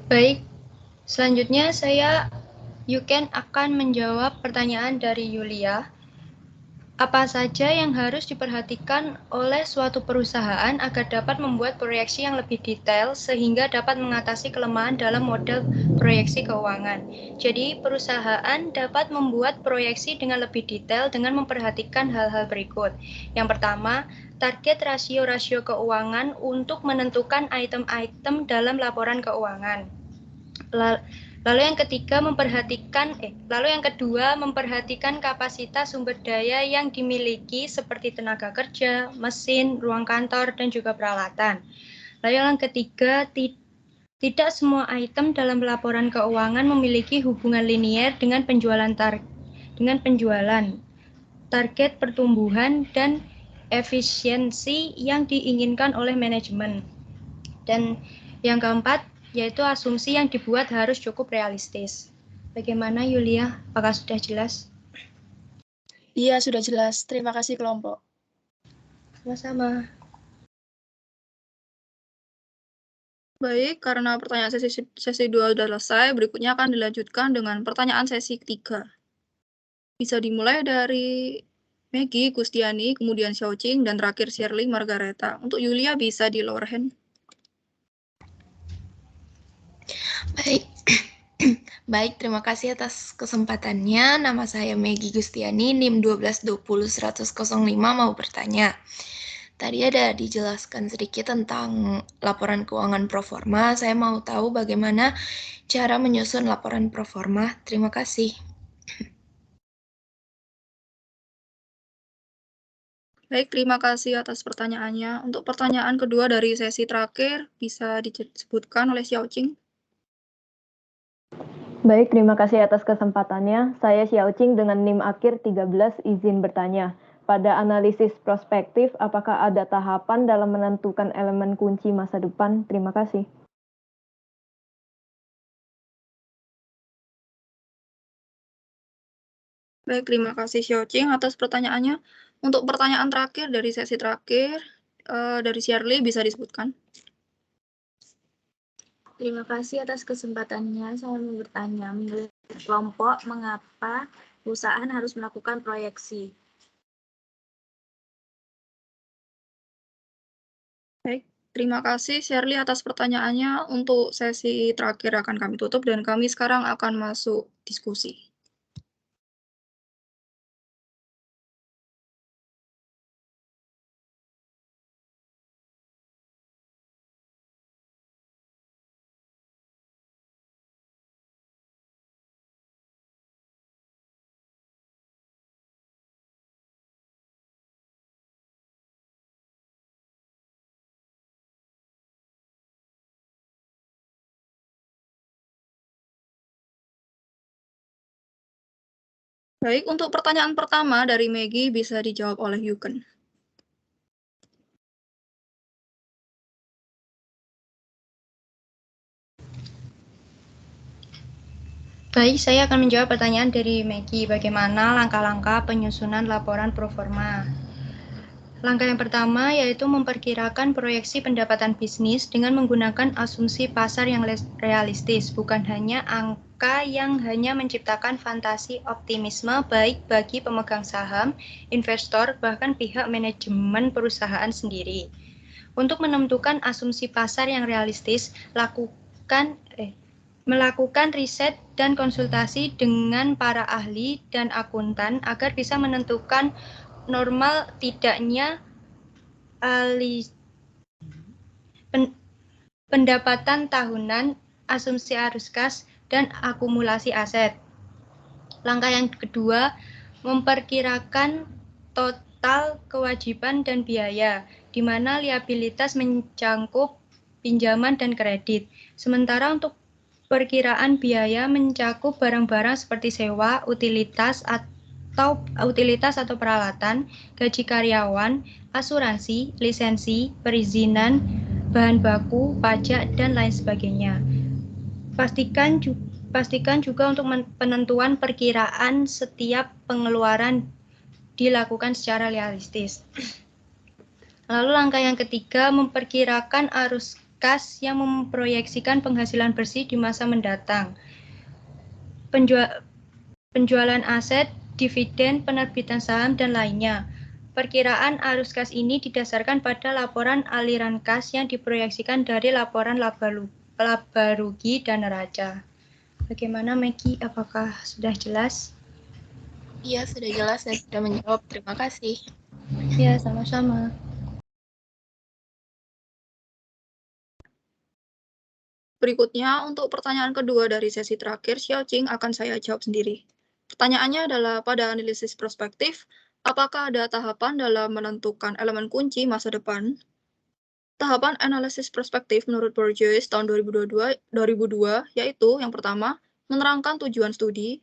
Baik, selanjutnya Yuken akan menjawab pertanyaan dari Yulia. Apa saja yang harus diperhatikan oleh suatu perusahaan agar dapat membuat proyeksi yang lebih detail sehingga dapat mengatasi kelemahan dalam model proyeksi keuangan. Jadi, perusahaan dapat membuat proyeksi dengan lebih detail dengan memperhatikan hal-hal berikut. Yang pertama, target rasio-rasio keuangan untuk menentukan item-item dalam laporan keuangan. Lalu yang kedua, memperhatikan kapasitas sumber daya yang dimiliki seperti tenaga kerja, mesin, ruang kantor, dan juga peralatan. Lalu yang ketiga, tidak semua item dalam laporan keuangan memiliki hubungan linier dengan penjualan, target pertumbuhan, dan efisiensi yang diinginkan oleh manajemen. Dan yang keempat, yaitu asumsi yang dibuat harus cukup realistis. Bagaimana, Yulia? Apakah sudah jelas? Iya, sudah jelas. Terima kasih, kelompok. Sama-sama. Baik, karena pertanyaan sesi 2 sudah selesai, berikutnya akan dilanjutkan dengan pertanyaan sesi 3. Bisa dimulai dari Maggie, Gustiani, kemudian Xiaoqing, dan terakhir Shirley Margareta. Untuk Yulia bisa di lower hand. Baik, terima kasih atas kesempatannya. Nama saya Maggie Gustiani, NIM 1220105, mau bertanya. Tadi ada dijelaskan sedikit tentang laporan keuangan proforma. Saya mau tahu bagaimana cara menyusun laporan proforma. Terima kasih. Baik, terima kasih atas pertanyaannya. Untuk pertanyaan kedua dari sesi terakhir, bisa disebutkan oleh Xiaoqing. Baik, terima kasih atas kesempatannya. Saya Xiaoqing dengan NIM akhir 13, izin bertanya. Pada analisis prospektif, apakah ada tahapan dalam menentukan elemen kunci masa depan? Terima kasih. Baik, terima kasih Xiaoqing atas pertanyaannya. Untuk pertanyaan terakhir dari sesi terakhir, dari Shirley bisa disebutkan. Terima kasih atas kesempatannya. Saya mau bertanya, menurut kelompok, mengapa perusahaan harus melakukan proyeksi? Baik, terima kasih Shirley atas pertanyaannya. Untuk sesi terakhir akan kami tutup dan kami sekarang akan masuk diskusi. Baik, untuk pertanyaan pertama dari Maggie bisa dijawab oleh Yuken. Baik, saya akan menjawab pertanyaan dari Maggie. Bagaimana langkah-langkah penyusunan laporan proforma? Langkah yang pertama yaitu memperkirakan proyeksi pendapatan bisnis dengan menggunakan asumsi pasar yang realistis, bukan hanya angka yang hanya menciptakan fantasi optimisme baik bagi pemegang saham, investor, bahkan pihak manajemen perusahaan sendiri. Untuk menentukan asumsi pasar yang realistis, melakukan riset dan konsultasi dengan para ahli dan akuntan agar bisa menentukan normal tidaknya pendapatan tahunan, asumsi arus kas, dan akumulasi aset. Langkah yang kedua, memperkirakan total kewajiban dan biaya, di mana liabilitas mencakup pinjaman dan kredit. Sementara untuk perkiraan biaya mencakup barang-barang seperti sewa, utilitas atau peralatan, gaji karyawan, asuransi, lisensi, perizinan, bahan baku, pajak, dan lain sebagainya. Pastikan juga untuk penentuan perkiraan setiap pengeluaran dilakukan secara realistis. Lalu langkah yang ketiga, memperkirakan arus kas yang memproyeksikan penghasilan bersih di masa mendatang. Penjualan aset, dividen, penerbitan saham, dan lainnya. Perkiraan arus kas ini didasarkan pada laporan aliran kas yang diproyeksikan dari laporan laba rugi dan neraca. Bagaimana Maggie? Apakah sudah jelas? Iya, sudah jelas dan sudah menjawab. Terima kasih. Ya, sama-sama. Berikutnya, untuk pertanyaan kedua dari sesi terakhir, Xiaoqing akan saya jawab sendiri. Pertanyaannya adalah, pada analisis prospektif, apakah ada tahapan dalam menentukan elemen kunci masa depan? Tahapan analisis prospektif menurut Bourgeois tahun 2002 yaitu yang pertama, menerangkan tujuan studi,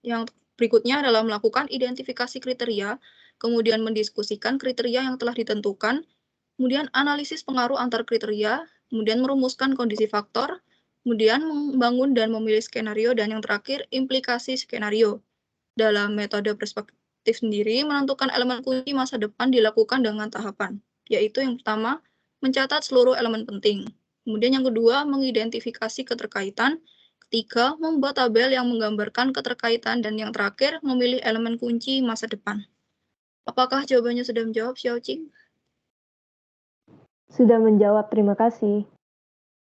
yang berikutnya adalah melakukan identifikasi kriteria, kemudian mendiskusikan kriteria yang telah ditentukan, kemudian analisis pengaruh antar kriteria, kemudian merumuskan kondisi faktor, kemudian membangun dan memilih skenario, dan yang terakhir, implikasi skenario. Dalam metode perspektif sendiri, menentukan elemen kunci masa depan dilakukan dengan tahapan, yaitu yang pertama, mencatat seluruh elemen penting. Kemudian yang kedua, mengidentifikasi keterkaitan. Ketiga, membuat tabel yang menggambarkan keterkaitan. Dan yang terakhir, memilih elemen kunci masa depan. Apakah jawabannya sudah menjawab, Xiaoqing? Sudah menjawab, terima kasih.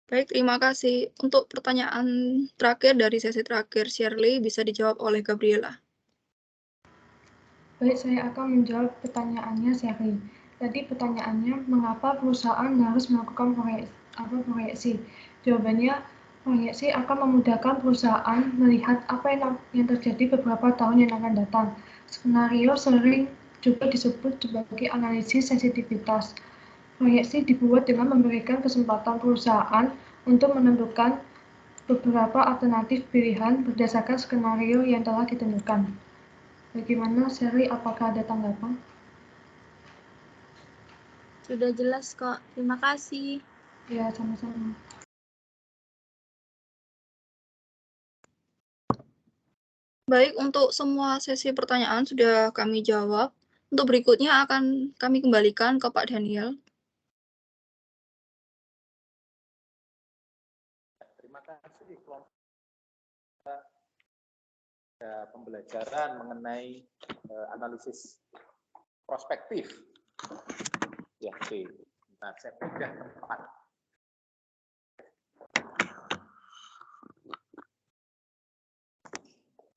Baik, terima kasih. Untuk pertanyaan terakhir dari sesi terakhir, Shirley, bisa dijawab oleh Gabriela. Baik, saya akan menjawab pertanyaannya Shirley. Tadi pertanyaannya, mengapa perusahaan harus melakukan proyeksi? Jawabannya, proyeksi akan memudahkan perusahaan melihat apa yang terjadi beberapa tahun yang akan datang. Skenario sering juga disebut sebagai analisis sensitivitas. Proyeksi dibuat dengan memberikan kesempatan perusahaan untuk menentukan beberapa alternatif pilihan berdasarkan skenario yang telah ditentukan. Bagaimana, Shirley? Apakah ada tanggapan? Sudah jelas kok. Terima kasih. Ya, sama-sama. Baik, untuk semua sesi pertanyaan sudah kami jawab. Untuk berikutnya akan kami kembalikan ke Pak Daniel. Terima kasih kelompok pembelajaran mengenai analisis prospektif. Ya, oke. Nah, saya pindah tempat.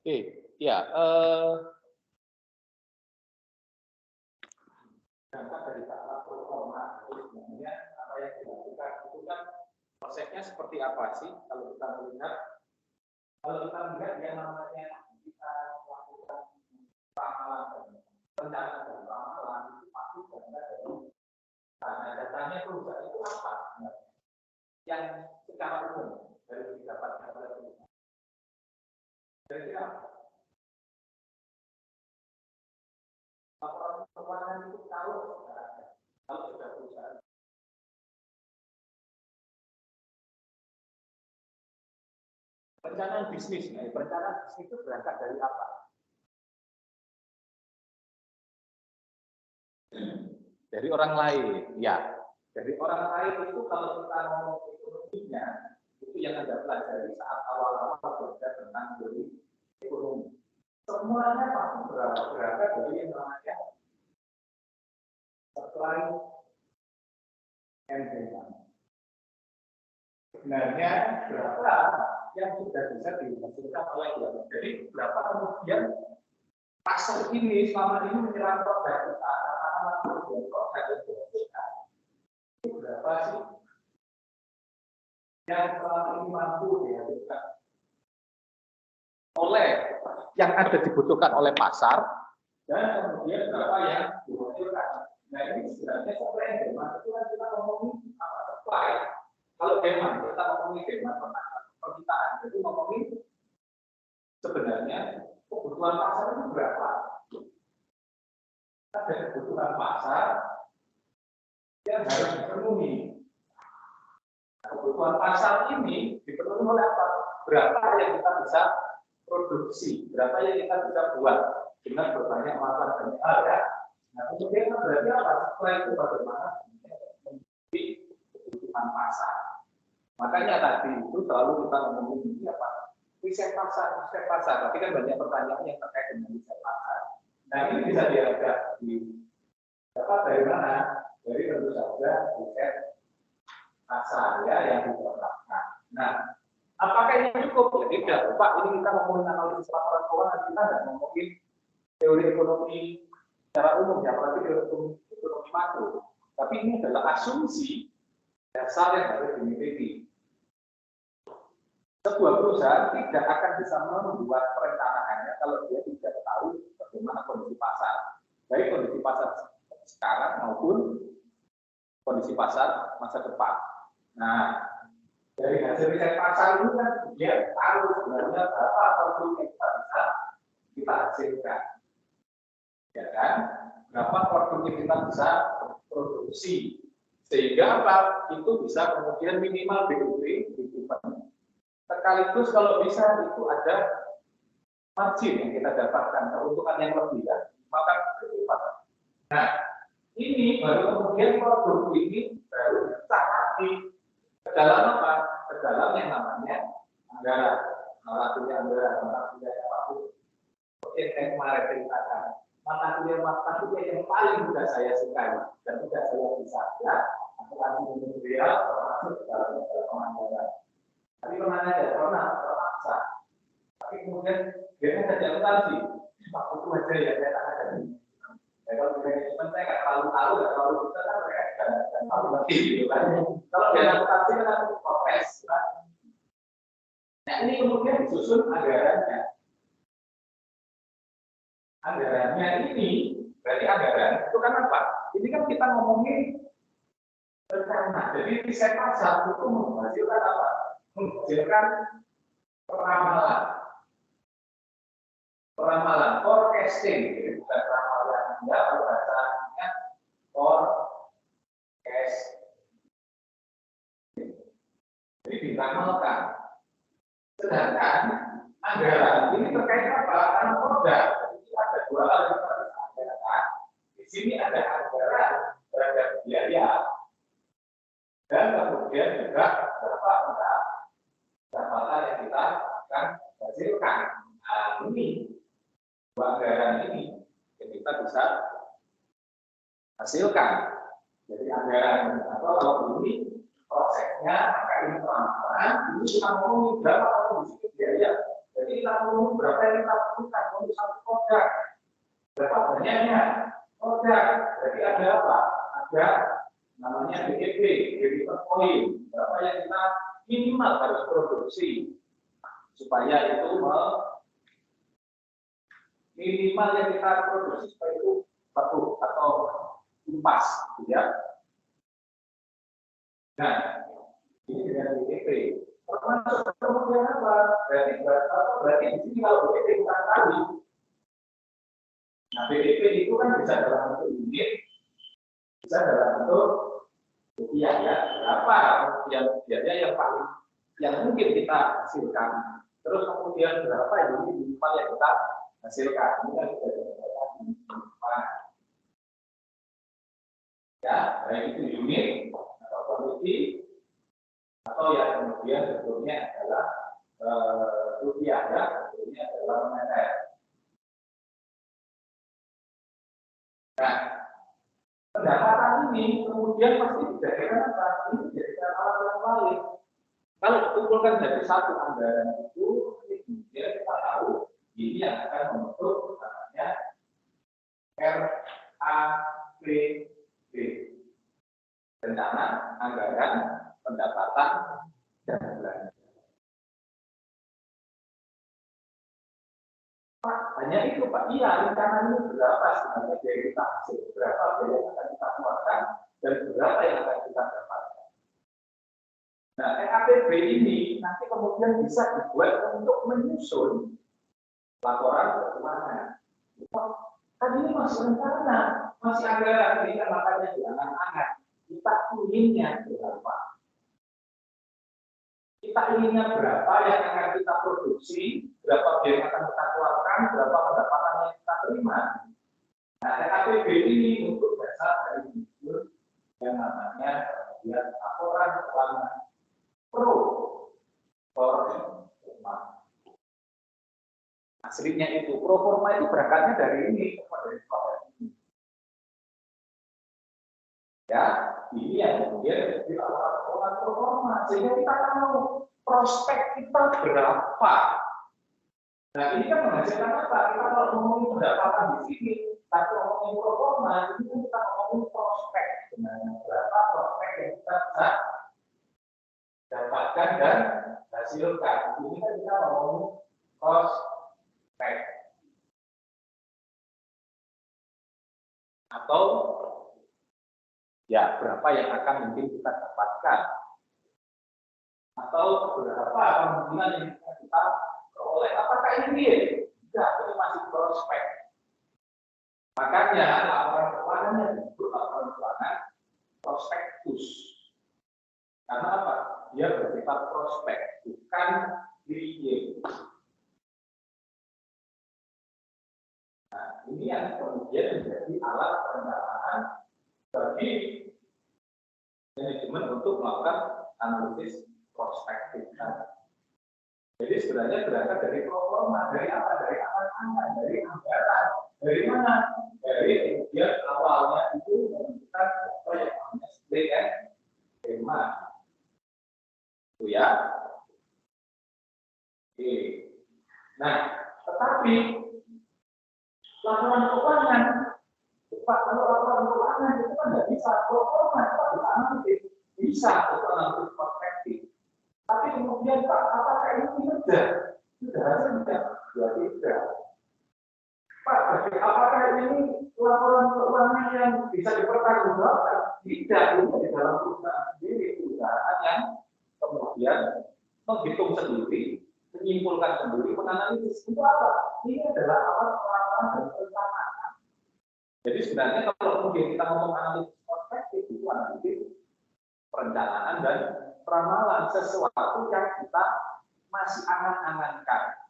Oke, ya. Dampak dari tahap performa itu sebenarnya apa yang dilakukan itu kan prosesnya seperti apa sih kalau kita melihat yang namanya kita melakukan ramalan rencana dan ramalan itu pasti data dari datanya perusahaan itu apa yang secara umum dari didapatkan oleh perusahaan. Kira-kira laporan keuangan itu kalau sudah perusahaan perencanaan bisnis, perencanaan bisnis itu berangkat dari apa? Dari orang lain, ya. Dari orang lain itu kalau kita ngomong ekonominya, itu yang Anda pelajari saat awal-awal belajar tentang teori ekonomi. Semuanya pasti berangkat dari yang namanya supply and demand. Sebenarnya berapa yang sudah bisa dihasilkan oleh dia. Jadi berapa kemudian pasar ini selama ini menyerap produk kita, itu berapa sih yang selama ini mampu dihasilkan oleh yang ada dibutuhkan oleh pasar dan kemudian berapa yang dihasilkan. Nah ini sebenarnya supply and demand itu kan kita ngomongin apa supply. Kalau demand kita ngomongin demand permintaan, jadi ngomongin sebenarnya kebutuhan pasar itu berapa? Ada kebutuhan pasar yang harus dipenuhi. Nah, kebutuhan pasar ini dipenuhi oleh apa? Berapa yang kita bisa produksi, berapa yang kita bisa buat dengan berbanyak macam dan hal ya. Nah, kemudian berarti apa? Setelah itu bagaimana menjadi kebutuhan pasar. Makanya tadi itu selalu kita ngomongin ini apa? Riset pasar. Tapi kan banyak pertanyaan yang terkait dengan riset pasar. Nah ini bisa diajak dapat dari mana? Dari tentu saja riset pasar ya yang diterapkan. Nah, apakah ini cukup? Ya tidak, Pak. Ini kita ngomongin analisis laporan keuangan, kita tidak ngomongin teori ekonomi secara umum ya, apalagi teori ekonomi makro. Tapi ini adalah asumsi dasar yang harus dimiliki. Sebuah perusahaan tidak akan bisa membuat perencanaannya kalau dia tidak tahu bagaimana kondisi pasar, baik kondisi pasar sekarang maupun kondisi pasar masa depan. Nah, dari hasil riset pasar itu kan dia tahu sebenarnya berapa produk yang kita bisa kita hasilkan, ya kan? Berapa produk yang kita bisa produksi, sehingga apa? Itu bisa kemudian minimal BUP dibuat. Sekaligus kalau bisa itu ada margin yang kita dapatkan, keuntungan yang lebih ya, maka berlipat. Nah, ini baru kemudian produk ini baru ditaati ke dalam apa? Ke dalam yang namanya anggaran. Mata kuliah apapun. Seperti yang kemarin ceritakan. Mata kuliah yang paling mudah saya sukai dan tidak saya bisa ya, aplikasi industrial termasuk dalam anggaran. Tapi kemana aja, terpaksa. Tapi kemudian dia tidak akuntansi. Waktu itu aja ya, saya tak ada. Kalau di manajemen saya nggak terlalu bisa kan mereka nggak terlalu ngerti gitu kan. Kalau dia akuntansi kan aku profes. Kan? Nah ini kemudian disusun anggarannya. Anggarannya ini, berarti anggaran itu kan apa? Ini kan kita ngomongin rencana. Jadi riset pasar itu menghasilkan apa? Menghasilkan peramalan forecasting, jadi bukan ramalan ya, kalau bahasanya forecast, jadi diramalkan. Sedangkan anggaran ini terkait apa? Karena produk. Jadi ada dua hal yang kita bisa anggaran. Di sini ada anggaran terhadap biaya dan kemudian juga berapa pendapatan yang kita akan hasilkan. Nah, ini dua anggaran ini yang kita bisa hasilkan. Jadi anggaran atau kalau ini prosesnya, maka ini pelan-pelan, ini kita ngomongin berapa kondisi biaya. Jadi kita ngomongin berapa yang kita butuhkan untuk satu produk. Berapa banyaknya produk. Jadi ada apa? Ada namanya BEP, BEP per poin. Berapa yang kita minimal harus produksi supaya itu minimal yang kita produksi supaya itu baku atau impas, ya. Nah, ini dengan BEP. Termasuk kemudian apa? Berarti di sini kalau BEP kita tahu. Nah, BEP itu kan bisa dalam bentuk unit, bisa dalam bentuk rupiah, ya. Berapa kemudian biaya yang paling yang mungkin kita hasilkan. Terus kemudian berapa yang minimal yang kita hasilkan. Ini kan sudah dikatakan. Ya, baik itu unit atau quantity atau yang kemudian bentuknya adalah rupiah, ya, bentuknya adalah moneter. Nah, pendapatan ini kemudian pasti dijadikan apa? Ini dijadikan alat yang lain. Kalau dikumpulkan dari satu anggaran itu, kemudian kita tahu ini yang akan membentuk namanya RAPB, rencana anggaran pendapatan dan belanja. Pak, hanya itu Pak. Iya, rencana ini berapa sebenarnya biaya kita hasil, berapa biaya yang akan kita keluarkan dan berapa yang akan kita dapatkan. Nah, RAPB ini nanti kemudian bisa dibuat untuk menyusun laporan keuangan. Kan ini masih rencana, masih anggaran, ini kan makanya diangan-angan. Kita inginnya berapa? Kita inginnya berapa yang akan kita produksi, berapa biaya yang akan kita keluarkan, berapa pendapatan yang kita terima. Nah, RAPB ini untuk dasar dari yang namanya laporan keuangan pro forma. Aslinya itu pro forma itu berangkatnya dari ini, dari proses ini. Ya, ini yang kemudian jadi laporan keuangan pro forma, sehingga kita tahu prospek kita berapa. Nah, ini kan menghasilkan apa? Kita kalau ngomongin pendapatan di sini, tapi ngomongin pro forma, ini kan kita ngomongin prospek. Sebenarnya berapa prospek yang kita bisa dapatkan dan hasilkan. Ini kan kita ngomongin prospek. Atau ya berapa yang akan mungkin kita dapatkan. Atau berapa kemungkinan yang kita peroleh. Apakah ini dia? Tidak, ini masih prospek. Makanya laporan keuangan yang disebut laporan keuangan prospektus. Karena apa? Dia bersifat prospek, bukan yield. Nah, ini yang kemudian menjadi alat perencanaan bagi manajemen untuk melakukan analisis prospektif. Jadi sebenarnya berangkat dari pro forma, dari apa? Dari angan-angan, dari anggaran. Dari mana? Dari kemudian awalnya itu menentukan apa yang namanya split and demand. Itu ya. Oke. Nah, tetapi laporan keuangan, Pak, kalau laporan keuangan itu kan nggak bisa pro forma, Pak, bisa analisis, bisa untuk analisis perspektif. Tapi kemudian Pak, apakah ini mudah? Sudah tidak, ya tidak. Pak, apakah ini laporan keuangan yang bisa dipertanggungjawabkan? Tidak, ini di dalam perusahaan sendiri, perusahaan yang kemudian menghitung sendiri, menyimpulkan sendiri, menganalisis itu apa? Ini adalah alat pelaporan dan perencanaan. Jadi sebenarnya kalau kemudian kita ngomong analisis perspektif, itu analisis perencanaan dan ramalan sesuatu yang kita masih angan-angankan.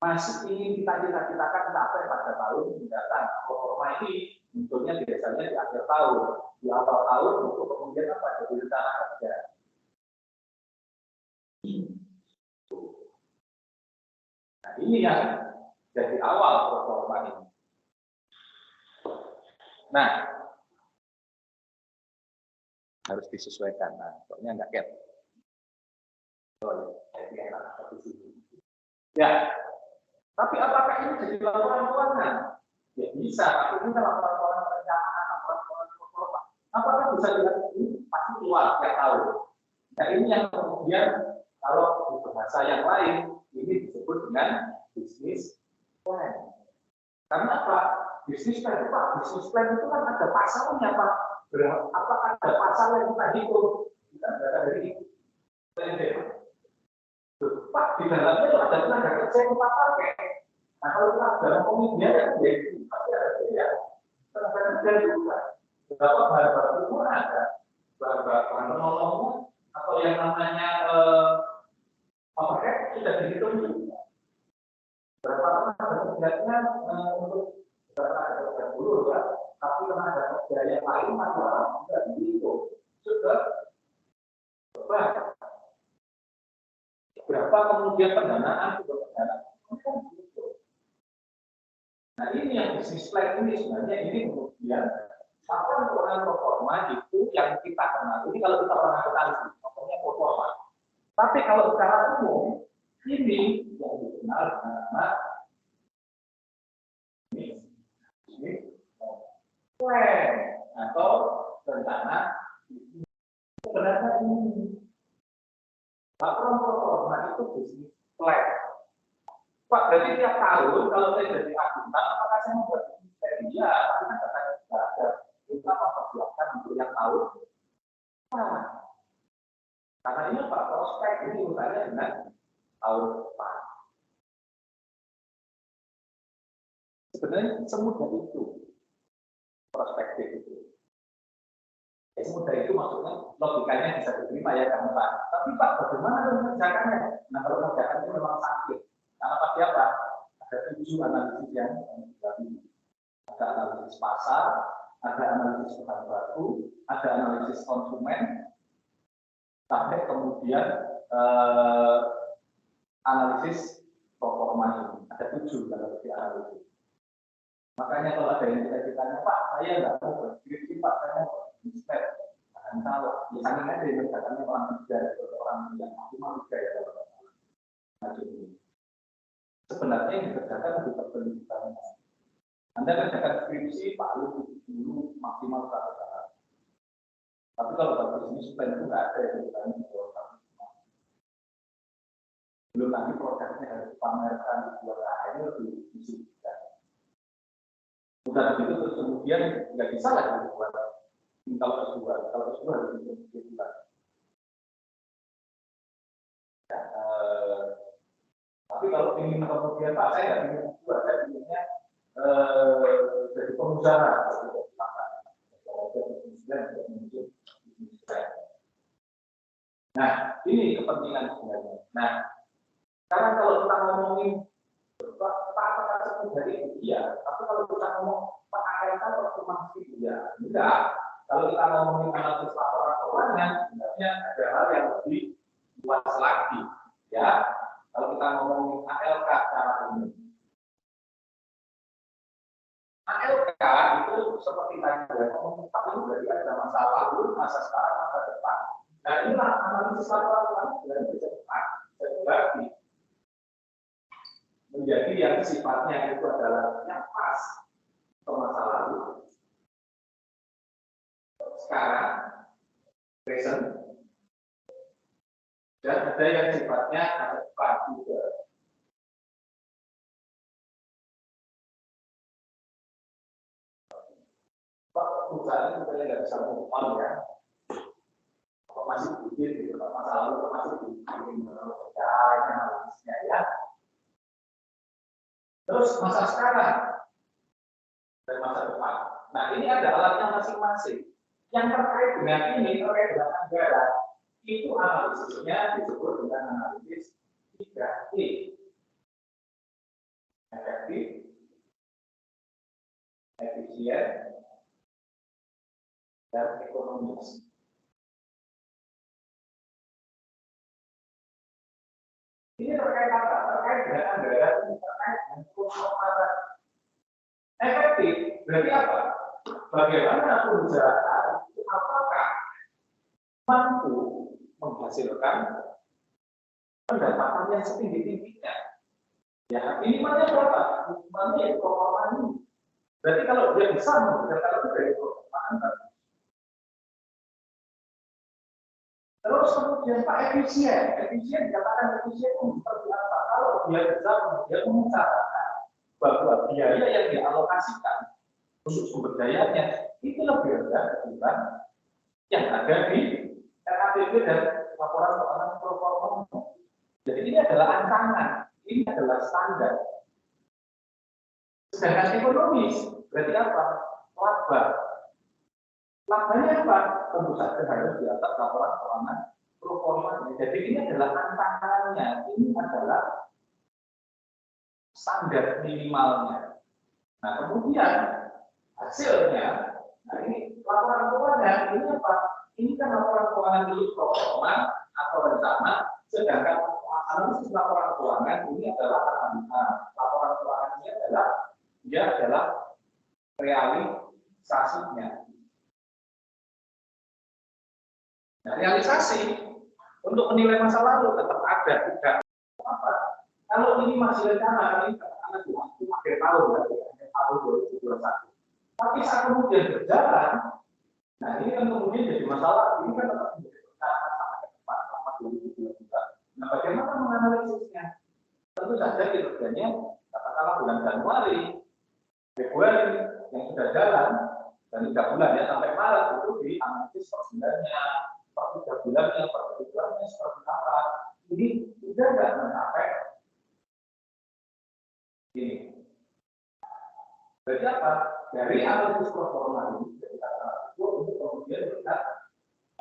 masih ingin kita cita-citakan sampai pada tahun mendatang. Performa ini munculnya biasanya di akhir tahun, di awal tahun untuk kemudian apa? Jadi rencana kerja. Nah, ini yang jadi awal performa ini. Nah, harus disesuaikan. Nah, pokoknya nggak get. Ya, tapi apakah ini jadi laporan keuangan? Ya bisa, tapi ini laporan keuangan perencanaan, laporan keuangan performa. Apakah bisa dilakukan? Ini pasti keluar tiap tahun. Nah, ini yang kemudian kalau di bahasa yang lain ini disebut dengan bisnis plan. Karena apa? Bisnis plan itu Pak, bisnis plan itu kan ada pasalnya Pak. Apakah ada pasal yang kita hitung? Kita ada dari PNB. Pak, di dalamnya itu ada tenaga kerja yang kita pakai. Nah, kalau kita sudah ngomongin biaya, itu pasti ada biaya. Tenaga kerja juga. Berapa bahan baku ada, bahan penolongnya, atau yang namanya overhead sudah dihitung juga. Berapa tenaga kerjanya untuk tenaga kerja dulu ya, tapi tenaga kerja yang lain masih tidak dihitung. Sudah berapa kemudian pendanaan untuk pendanaan. Nah, ini yang bisnis plan ini sebenarnya ini kemudian laporan keuangan performa itu yang kita kenal. Ini kalau kita pernah kenal sih, pokoknya performa. Tapi kalau secara umum ini yang dikenal dengan nama bisnis plan atau rencana. Sebenarnya ini laporan performa itu bisnis plan. Pak, berarti tiap tahun kalau saya jadi akuntan, apakah saya membuat bisnis plan? Iya, tapi kan katanya ada. Kita mempersiapkan untuk yang tahun. Nah, karena ini Pak, prospek ini urusannya dengan tahun depan. Sebenarnya semudah itu perspektif itu. Ya, semudah itu maksudnya logikanya bisa diterima ya kan Pak. Tapi Pak, bagaimana mengerjakannya? Nah, kalau mengerjakannya memang sakit. Karena pasti apa? Ada 7 analisis yang dibagi. Ada analisis pasar, ada analisis bahan baku, ada analisis konsumen, sampai kemudian analisis performa ini. Ada 7 analisis analisis. Makanya kalau ada yang kita Pak, saya nggak mau berskripsi, Pak, saya mau bisnis. Jangan salah. Misalnya ada yang mengerjakannya orang kerja atau orang yang maksimal juga ya kalau macam ini. Sebenarnya yang dikerjakan lebih terpenting. Anda kerjakan skripsi, Pak Lu dulu maksimal 100 tahun. Tapi kalau dalam bisnis plan itu nggak ada yang bertanya belum lagi produknya harus dipamerkan buat ini lebih disimpan. Bukan begitu terus kemudian nggak bisa lagi buat kalau S2 harus disimpan. Tapi kalau ingin kemudian Pak, saya nggak ingin S2, saya inginnya jadi pengusaha. Nah, ini kepentingan sebenarnya. Nah, sekarang kalau kita ngomongin Pak semudah itu, iya. Tapi kalau kita ngomong Pak ALK optimasi, ya enggak. Kalau kita ngomongin analisis laporan keuangan, sebenarnya ada hal yang lebih luas lagi, ya. Kalau kita ngomongin ALK secara umum, ALK itu seperti tadi saya ngomong, tapi berarti ada masa lalu, masa sekarang, masa depan. Nah, inilah analisis laporan keuangan dari bisa depan, jadi menjadi yang sifatnya itu adalah yang pas ke masa lalu, sekarang, present, dan ada yang sifatnya masa depan juga. Pak, perusahaan itu nggak bisa ngomong ya. Kalau masih bikin gitu, masa lalu masih bikin kerjanya, analisisnya ya. Terus masa sekarang dan masa depan. Nah, ini ada alatnya masing-masing. Yang terkait dengan ini, terkait dengan anggaran, itu analisisnya disebut dengan analisis 3E. efisien dan ekonomis. Ini terkait apa? Terkait dengan anggaran, terkait dengan pengelolaan efektif. Berarti apa? Bagaimana perusahaan itu apakah mampu menghasilkan pendapatan yang setinggi-tingginya? Ya, minimalnya berapa? Minimalnya itu ini. Berarti kalau dia bisa menghasilkan itu dari pengelolaan. Terus kemudian Pak efisien dikatakan efisien itu seperti apa? Kalau dia bisa kemudian mengusahakan bahwa biaya yang dialokasikan untuk sumber dayanya itu lebih rendah ketimbang yang ada di RAPP dan laporan keuangan pro forma. Jadi ini adalah ancaman, ini adalah standar. Sedangkan ekonomis berarti apa? Laba. Labanya apa? Tentu saja harus di atas laporan keuangan pro forma. Jadi ini adalah tantangannya, ini adalah standar minimalnya. Nah kemudian hasilnya, nah ini laporan keuangan ini apa? Ini kan laporan keuangan dulu pro forma atau rencana, sedangkan analisis laporan keuangan ini adalah laporan keuangan ini adalah dia adalah realisasinya. Nah, realisasi untuk menilai masa lalu tetap ada, tidak apa. Kalau ini masih rencana, ini katakanlah di waktu akhir tahun, tahun 2021. Tapi saat kemudian berjalan, nah ini kan kemudian jadi masalah. Ini kan tetap menjadi perkara sampai ke depan selama 2022. Nah, bagaimana menganalisisnya? Tentu saja kinerjanya katakanlah bulan Januari, Februari yang sudah jalan dan 3 bulan ya sampai Maret itu dianalisis per bulannya. Per 3 bulannya, per 7 bulannya seperti apa? Ini sudah tidak mencapai ini. Berarti apa? Dari analisis performa ini dari kata itu untuk kemudian melihat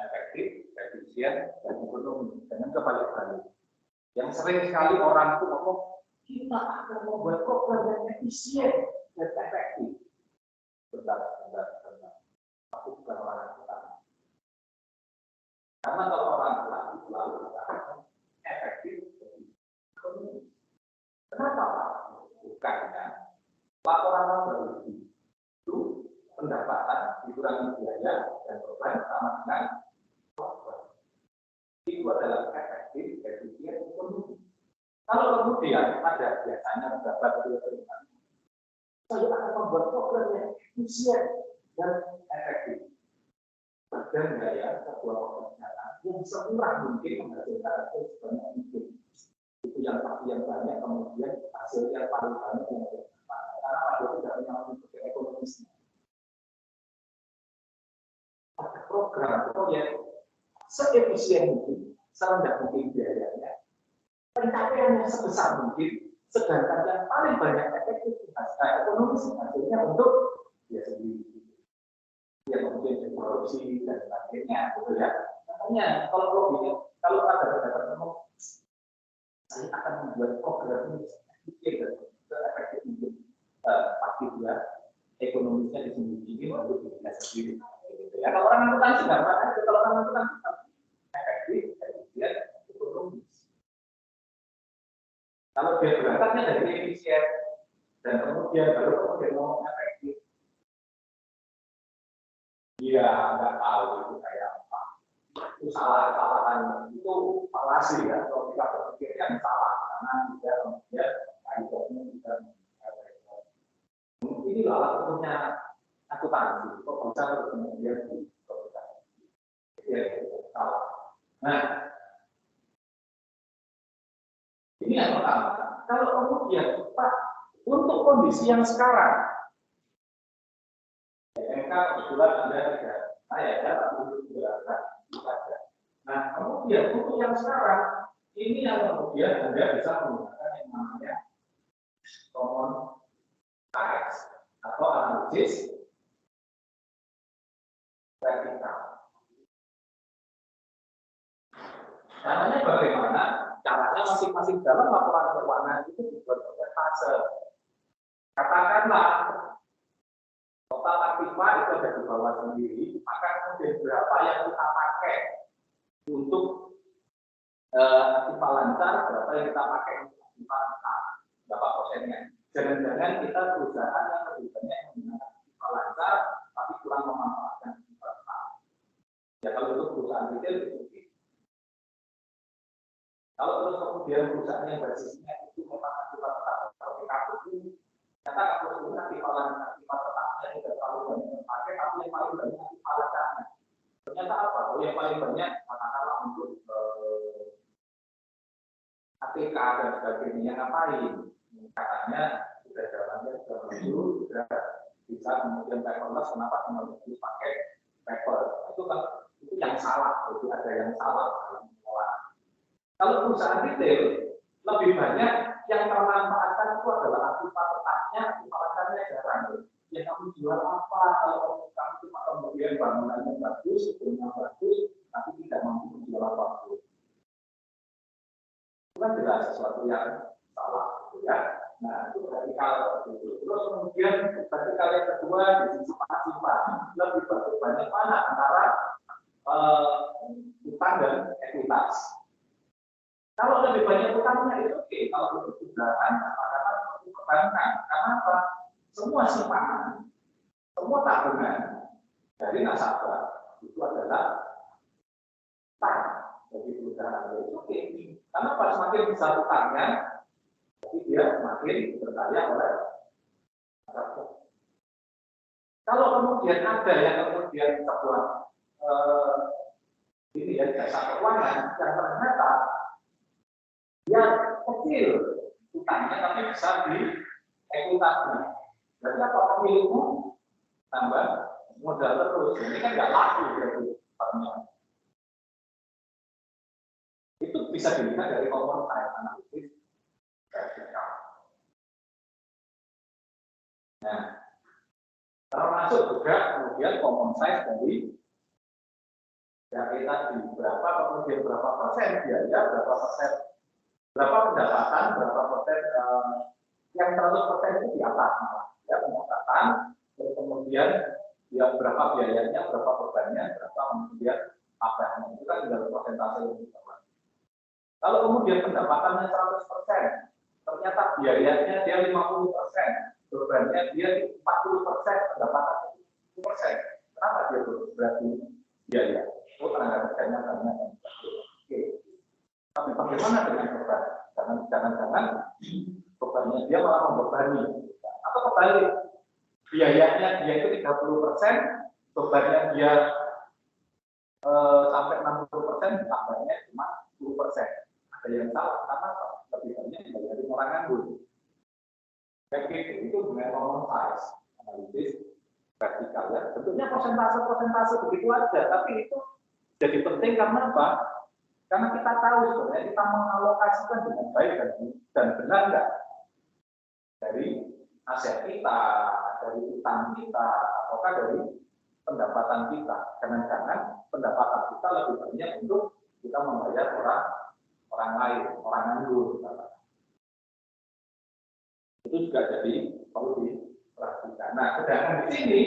efektif, efisien, dan ekonomi dengan kebalik-balik. Yang sering sekali orang itu ngomong kita akan membuat program yang efisien dan efektif. Bentar. Aku bukan orang utama. Karena kalau orang lain selalu mengatakan efektif ekonomi. Kenapa Pak? Bukannya laporan itu pendapatan dikurangi biaya dan beban sama dengan itu adalah efektif, efisien ekonomi. Kalau kemudian ada biasanya pendapat saya akan membuat program yang efisien dan efektif. Dan biaya sebuah pekerjaan yang semurah mungkin menghasilkan hasil sebanyak mungkin. Itu yang pasti yang banyak, kemudian hasil yang paling banyak yang bermanfaat. Karena pada tidak menyambung ke ekonomisnya. Ada program proyek seefisien mungkin, serendah mungkin biayanya, pencapaiannya sebesar mungkin, sedangkan yang paling banyak efektivitas ekonomis hasilnya untuk dia sendiri. Dia kemudian korupsi dan sebagainya, gitu ya. Makanya kalau ada pendapat saya akan membuat program ini efisien dan efektif mungkin, pasti dia ekonomisnya disembunyiin untuk dirinya sendiri. Gitu ya. Kalau orang akuntansi nggak apa-apa, kalau orang akuntansi efektif, efisien, ekonomis. Kalau dia berangkatnya dari efisien dan kemudian ngomong efektif, dia nggak tahu itu kayak apa. Itu kesalahan itu falasi ya. Kalau kita berpikir yang salah karena dia kemudian kaitannya tidak. Inilah alatnya akuntansi. Kok bisa kemudian salah. Nah, ini yang pertama. Kalau kemudian Pak untuk kondisi yang sekarang, MK kebetulan ada tiga, saya ya, tapi juga ada. Nah, kemudian untuk yang sekarang, ini yang kemudian Anda bisa menggunakan yang namanya common AX atau analisis vertikal. Caranya bagaimana? Caranya masing-masing dalam laporan keuangan itu dibuat oleh fase. Katakanlah total aktiva itu ada di bawah sendiri, maka kemudian berapa yang kita pakai untuk aktiva lancar, berapa yang kita pakai untuk aktiva lancar, berapa persennya. Jangan-jangan kita perusahaan yang lebih banyak menggunakan aktiva lancar, tapi kurang memanfaatkan aktiva lancar. Ya kalau untuk perusahaan retail itu. Kalau terus kemudian perusahaan yang basisnya itu memang aktiva tetap seperti kartu ini, ternyata kartu ini aktiva tetapnya tidak terlalu banyak dipakai, tapi yang paling banyak aktiva lancarnya. Ternyata apa? Oh, yang paling banyak katakanlah untuk ATK dan sebagainya, ngapain? Katanya sudah jalannya sudah maju, sudah bisa kemudian paperless, kenapa kemudian pakai paper? Itu kan itu yang salah, jadi ada yang salah dalam pengelolaan. Kalau perusahaan retail lebih banyak yang termanfaatkan itu adalah aktiva tetapnya, aktiva lancarnya jarang. Ya kamu jual apa? Kalau kamu cuma kemudian bangunannya bagus, punya bagus, tapi tidak mampu menjual apapun. Itu kan jelas sesuatu yang salah, gitu ya. Nah, itu vertikal itu. Terus kemudian vertikal yang kedua di sisi pasifan lebih banyak mana antara utang dan ekuitas. Kalau lebih banyak utangnya itu oke. Kalau untuk perusahaan, katakanlah seperti perbankan. Karena apa? Semua simpanan, semua tabungan dari nasabah itu adalah utang bagi perusahaan. Itu oke. Karena pas semakin besar utangnya, jadi dia semakin berkaya oleh nasabah. Kalau kemudian ada yang kemudian sebuah ini ya jasa keuangan yang ternyata dia kecil utangnya tapi besar di ekuitasnya. Berarti apa pemilikmu tambah modal terus. Ini kan nggak laku berarti. Itu bisa dilihat dari common size analisis vertikal. Nah, termasuk juga kemudian common size dari dari tadi berapa kemudian berapa persen biaya, berapa persen berapa pendapatan, berapa persen yang 100% itu di atas malah ya pendapatan, dan kemudian ya berapa biayanya, berapa bebannya, berapa kemudian apa itu kan tinggal persentase yang kita. Kalau kemudian pendapatannya 100%, ternyata biayanya dia 50%, bebannya dia 40%, pendapatannya 10%. Kenapa dia berarti biaya? Oh, tenaga kerjanya banyak. Oke. Tapi bagaimana dengan beban? Jangan-jangan bebannya dia malah membebani. Atau kebalik, biayanya dia itu 30%, bebannya dia sampai 60%, tambahnya cuma 10%. Ada yang salah, karena apa? Lebih banyak dari orang nganggur. Kayak gitu, itu dengan common size analisis vertikal ya. Bentuknya persentase begitu aja, tapi itu jadi penting karena apa? Karena kita tahu sebenarnya kita mengalokasikan dengan baik dan benar enggak dari aset kita, dari utang kita, ataukah dari pendapatan kita. Jangan-jangan pendapatan kita lebih banyak untuk kita membayar orang lain, orang nganggur. Itu juga jadi perlu diperhatikan. Nah, sedangkan di sini,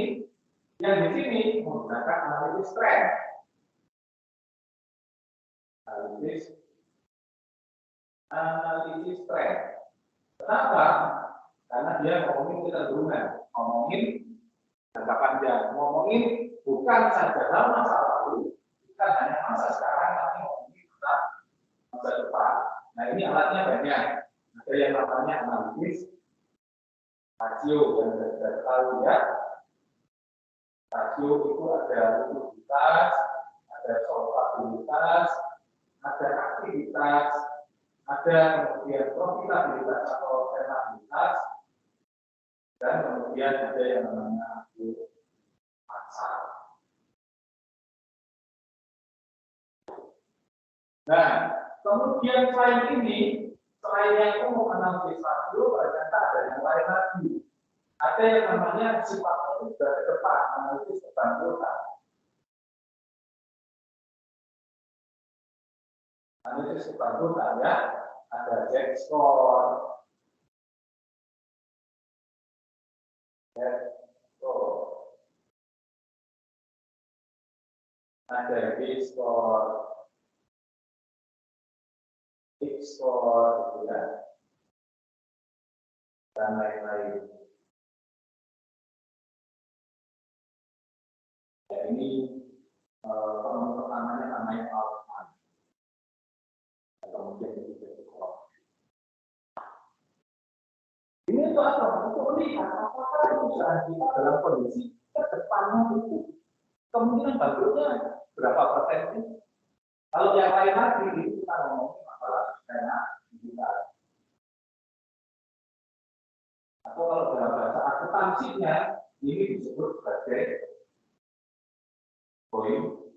yang di sini menggunakan analisis tren. Analisis tren. Kenapa? Karena dia ngomongin kecenderungan, ngomongin jangka panjang, ngomongin bukan saja dalam masa lalu, bukan hanya masa sekarang, tapi ngomongin tentang masa depan. Nah, ini alatnya banyak. Ada yang namanya analisis rasio yang sudah tahu ya. Rasio itu ada likuiditas, ada solvabilitas, ada aktivitas, ada kemudian profitabilitas atau rentabilitas, dan kemudian ada yang namanya pasar. Nah, kemudian selain ini, selain yang umum analisis rasio, ternyata ada yang lain lagi. Ada yang namanya sifatnya itu dari depan, analisis keberlanjutan. Analisis keberlanjutan ya, ada Z-score, ada ekspor, gitu ya, dan lain-lain. Ya, ini pertamanya namanya outcome. Kemudian ini itu apa? Untuk melihat apakah perusahaan kita dalam kondisi kedepannya itu kemungkinan bangkrutnya berapa persen sih? Kalau yang lain lagi itu kita ngomongin masalah dana digital. Atau kalau dalam bahasa akuntansinya ini disebut sebagai going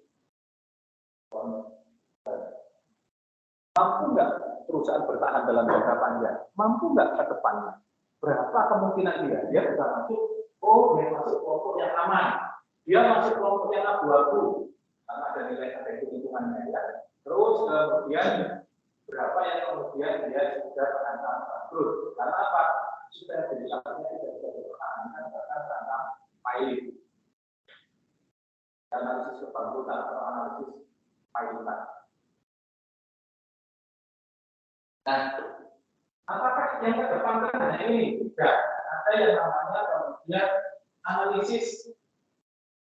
concern. Mampu nggak perusahaan bertahan dalam jangka panjang? Mampu nggak ke depannya? Berapa kemungkinan dia bisa masuk? Oh, dia masuk kelompok yang aman. Dia masuk kelompok yang abu-abu. Karena ada nilai ada hitungannya ya. Terus kemudian berapa yang kemudian dia sudah terancam bangkrut? Karena apa? Sudah jadi alatnya tidak bisa dipertahankan bahkan terancam pilot. Analisis kebangkrutan atau analisis pilotan. Nah, apakah yang kedepankan ini? Tidak. Ada yang namanya kemudian analisis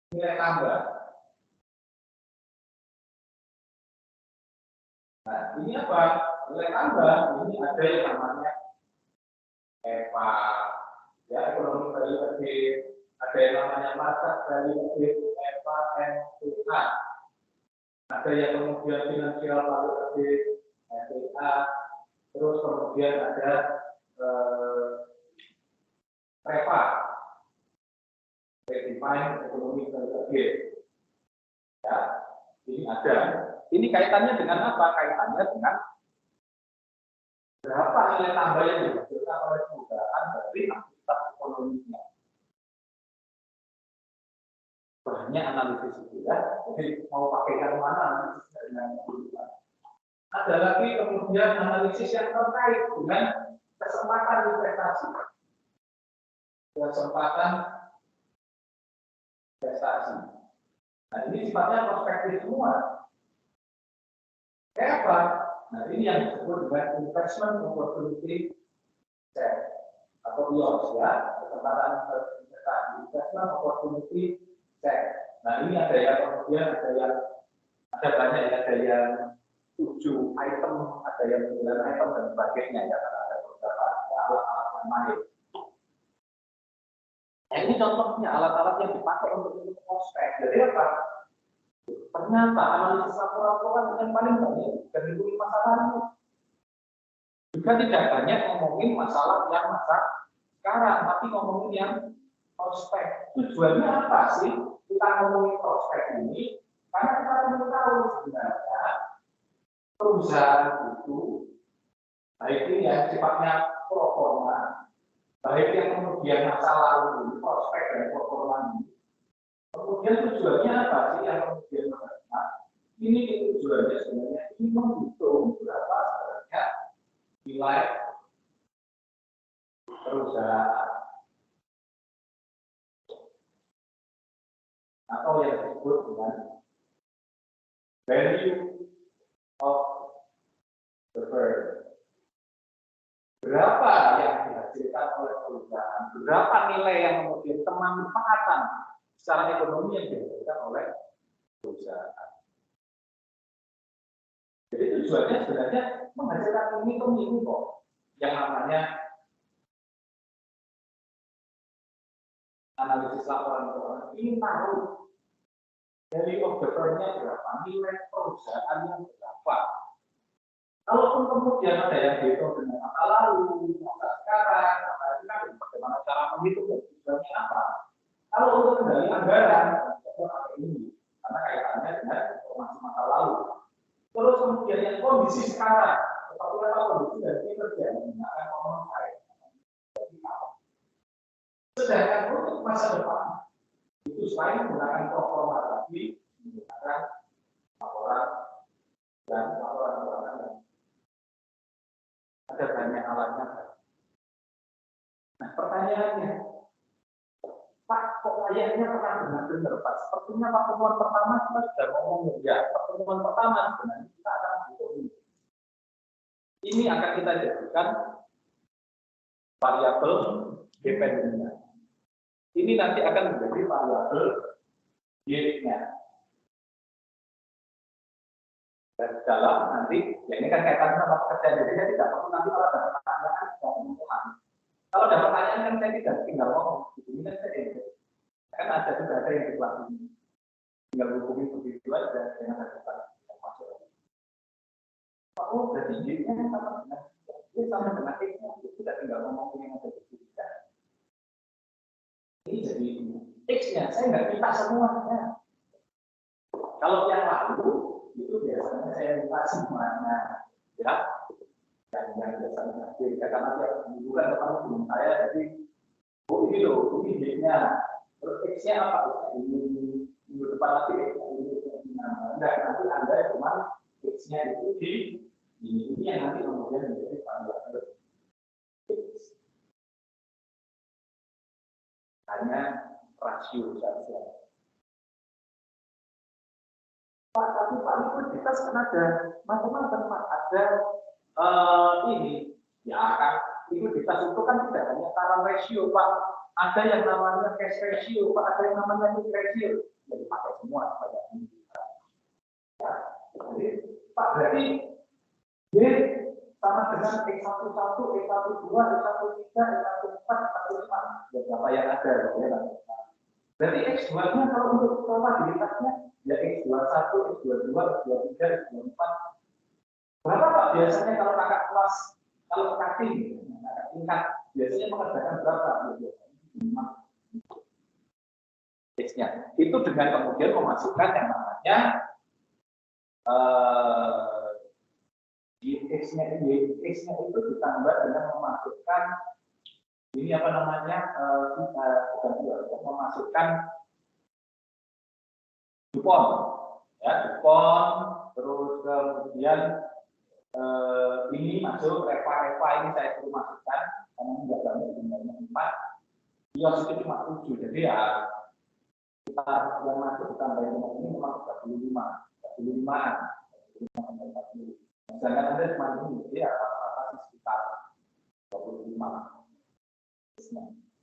nilai tambah. Nah, ini apa? Nilai tambah ini ada yang namanya EVA, ya ekonomi value added, ada yang namanya market value added, EVA, MTA. Ada yang kemudian financial value added, FTA. Terus kemudian ada REVA, Redefined Economic Value Added. Ya, ini ada. Ini kaitannya dengan apa? Kaitannya dengan berapa nilai tambah yang dihasilkan oleh perusahaan dari aktivitas ekonominya. Banyak analisis itu ya. Jadi mau pakai yang mana analisisnya dengan perusahaan. Ada lagi kemudian analisis yang terkait dengan kesempatan investasi. Kesempatan investasi. Nah, ini sifatnya prospektif semua. Kayak apa? Nah, ini yang disebut dengan investment opportunity set atau IOS ya, kesempatan investasi, investment opportunity set. Nah, ini ada yang kemudian ada banyak ya, ada yang 7 item, ada yang 9 item dan sebagainya ya, karena ada beberapa alat-alat yang lain. Nah, ini contohnya alat-alat yang dipakai untuk prospek. Jadi apa? Ternyata analisis laporan keuangan yang paling banyak dan itu masalah juga tidak banyak ngomongin masalah yang masa sekarang, tapi ngomongin yang prospek. Tujuannya apa sih kita ngomongin prospek ini? Karena kita perlu tahu sebenarnya perusahaan itu baik ini yang sifatnya pro forma, baik yang kemudian masa lalu, prospek dan pro forma ini. Kemudian tujuannya apa sih yang kemudian mereka? Ini tujuannya sebenarnya ini menghitung berapa sebenarnya nilai perusahaan atau yang disebut dengan value of the firm. Berapa yang dihasilkan oleh perusahaan? Berapa nilai yang kemudian kemanfaatan secara ekonomi yang dihasilkan oleh perusahaan? Jadi tujuannya sebenarnya menghasilkan ini kok, yang namanya analisis laporan keuangan. Ini tahu value of the firm-nya berapa, nilai perusahaan yang berapa. Kalaupun kemudian ada yang dihitung dengan masa lalu, masa sekarang, bagaimana cara menghitung tujuannya apa? Kalau untuk kendali anggaran, pakai ini, karena kaitannya dengan informasi masa lalu. Terus kemudian yang kondisi sekarang, seperti apa kondisi dari kinerja yang akan ngomong saya. Sedangkan untuk masa depan, itu selain menggunakan performa tadi, menggunakan laporan dan laporan keuangan. Ada banyak alatnya. Nah, pertanyaannya, Pak, kok kayaknya pernah dengar Pak. Sepertinya pertemuan pertama kita sudah ngomong ya. Pertemuan pertama sebenarnya kita akan butuh ini akan kita jadikan variabel dependennya. Ini nanti akan menjadi variabel yield-nya. Dan dalam nanti, ya ini kan kaitannya sama pekerjaan, jadi saya tidak perlu nanti kalau ada pertanyaan, kalau ada pertanyaan kan saya tidak tinggal ngomong, ini kan saya kan ada yang di kelas ini, tinggal hubungi begitu aja dengan ada pertanyaan. Oh, berarti yield-nya sama dengan X-nya, tidak tinggal ngomong yang ada di sini. Ini jadi X-nya, saya nggak minta semuanya. Kalau yang lalu, itu biasanya saya minta semuanya. Ya, yang biasanya. Karena dia bukan ketemu dengan saya, jadi, oh ini loh, ini X-nya. Terus X-nya apa? Ini minggu depan lagi, ini. Enggak, nanti Anda cuma X-nya itu di ini yang nanti kemudian menjadi variabel X. Hanya rasio saja. Pak, tapi Pak likuiditas kan ada macam-macam Pak. Ada ini, ya kan likuiditas itu kan tidak hanya current ratio Pak. Ada yang namanya cash ratio Pak, ada yang namanya quick ratio. Jadi pakai semua pada ini. Ya, jadi Pak berarti Y sama dengan X11, X12, X13, X14, X15, ya berapa yang ada ya. Berarti X2-nya kalau untuk probabilitasnya ya X21, X22, X23, X24. Berapa Pak biasanya kalau kakak kelas, kalau cutting, tingkat biasanya mengerjakan berapa? X-nya. Itu dengan kemudian memasukkan yang namanya X-nya itu ditambah dengan memasukkan ini apa namanya memasukkan Dupont, ya Dupont, terus kemudian ini masuk Reva ini saya perlu masukkan karena enggak banyak sebenarnya 4, Bios itu cuma 7, jadi ya kita yang masuk ditambahin dengan ini memang 35-an. Misalkan Anda cuma ini, ya rata-rata sekitar 25.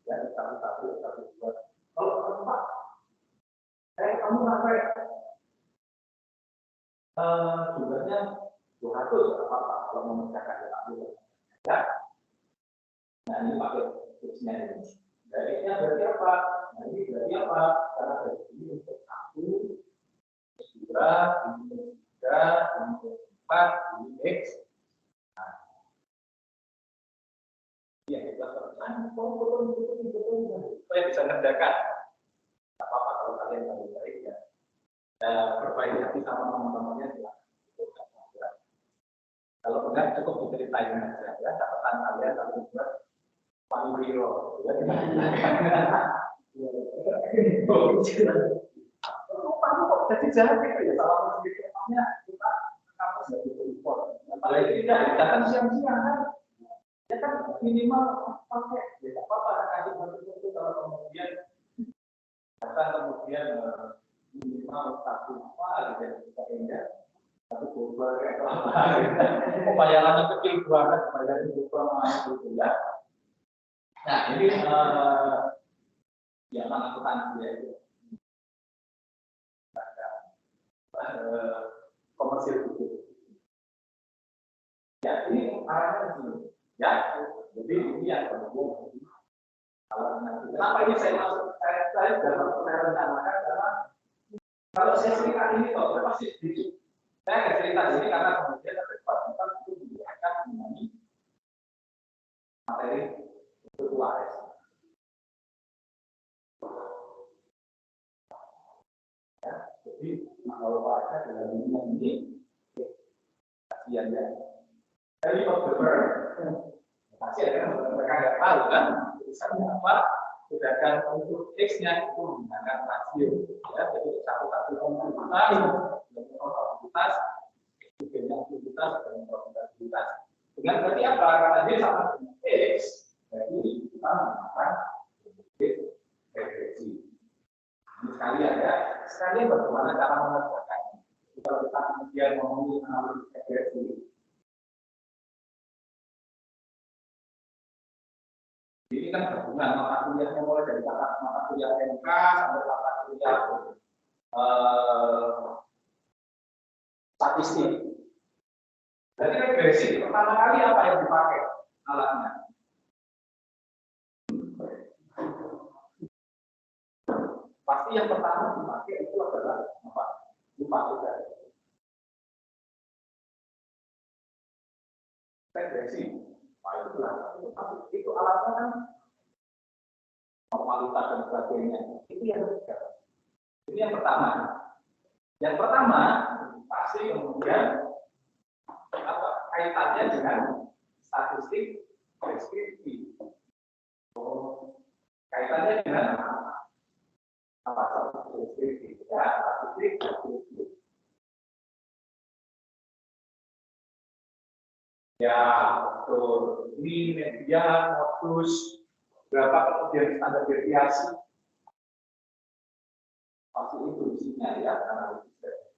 Ya, satu, dua. Kalau keempat, kamu sampai jumlahnya 200 apa-apa kalau memecahkan ya. Nah ini pakai tipsnya ini. Dari berarti apa? Nah ini berarti apa? Karena dari ini untuk 1, 2, 3, 4, ini X. Nah, ya kita selesai. Supaya bisa ngerjakan. Tidak apa-apa kalau kalian lebih baik ya. Berbaik hati sama teman-temannya ya. Kalau enggak cukup diceritain aja ya. Catatan kalian kalau buat Panwiro. Ya kita kok jadi jahat gitu ya salah satunya kita kampus nggak bisa impor. Apalagi tidak datang siang-siang kan. Ya kan minimal pakai ya apa-apa kasih bantu kalau kemudian datang kemudian minimal satu apa gitu kita ingat satu global kayak apa bayarannya kecil banget bayaran global gitu ya. Nah ini ya akuntansi ya itu komersil itu ya ini arahnya dulu ya jadi ini yang kemudian kalau nanti kenapa ini saya masuk saya rencanakan karena kalau saya cerita ini kok pasti sedikit saya nggak cerita ini karena kemudian ada kesempatan itu akan mengenai materi untuk waris. Ya, jadi kalau warisnya dalam dunia ini kasihan ya. Dari observer, kasihan kan mereka nggak tahu kan misalnya apa. Sedangkan untuk X-nya itu menggunakan rasio, ya, jadi satu probabilitas, banyak aktivitas dan probabilitas. Dengan berarti apa? Karena dia sama dengan X, jadi kita menggunakan regresi. analisis regresi. Ini kan gabungan mata kuliahnya mulai dari mata kuliah MK sampai mata kuliah statistik. Jadi regresi pertama kali apa yang dipakai alatnya? Pasti yang pertama dipakai itu adalah apa? Lupa juga. Regresi. Itu alatnya kan normalitas dan sebagainya. Itu yang ketiga. Ini yang pertama. Yang pertama pasti kemudian apa? Kaitannya dengan statistik deskripsi. Kaitannya dengan apa? Deskripsi. Ya, statistik deskripsi. Ya, betul. Ini media, modus, berapa kemudian standar deviasi. Pasti itu isinya ya, analisis.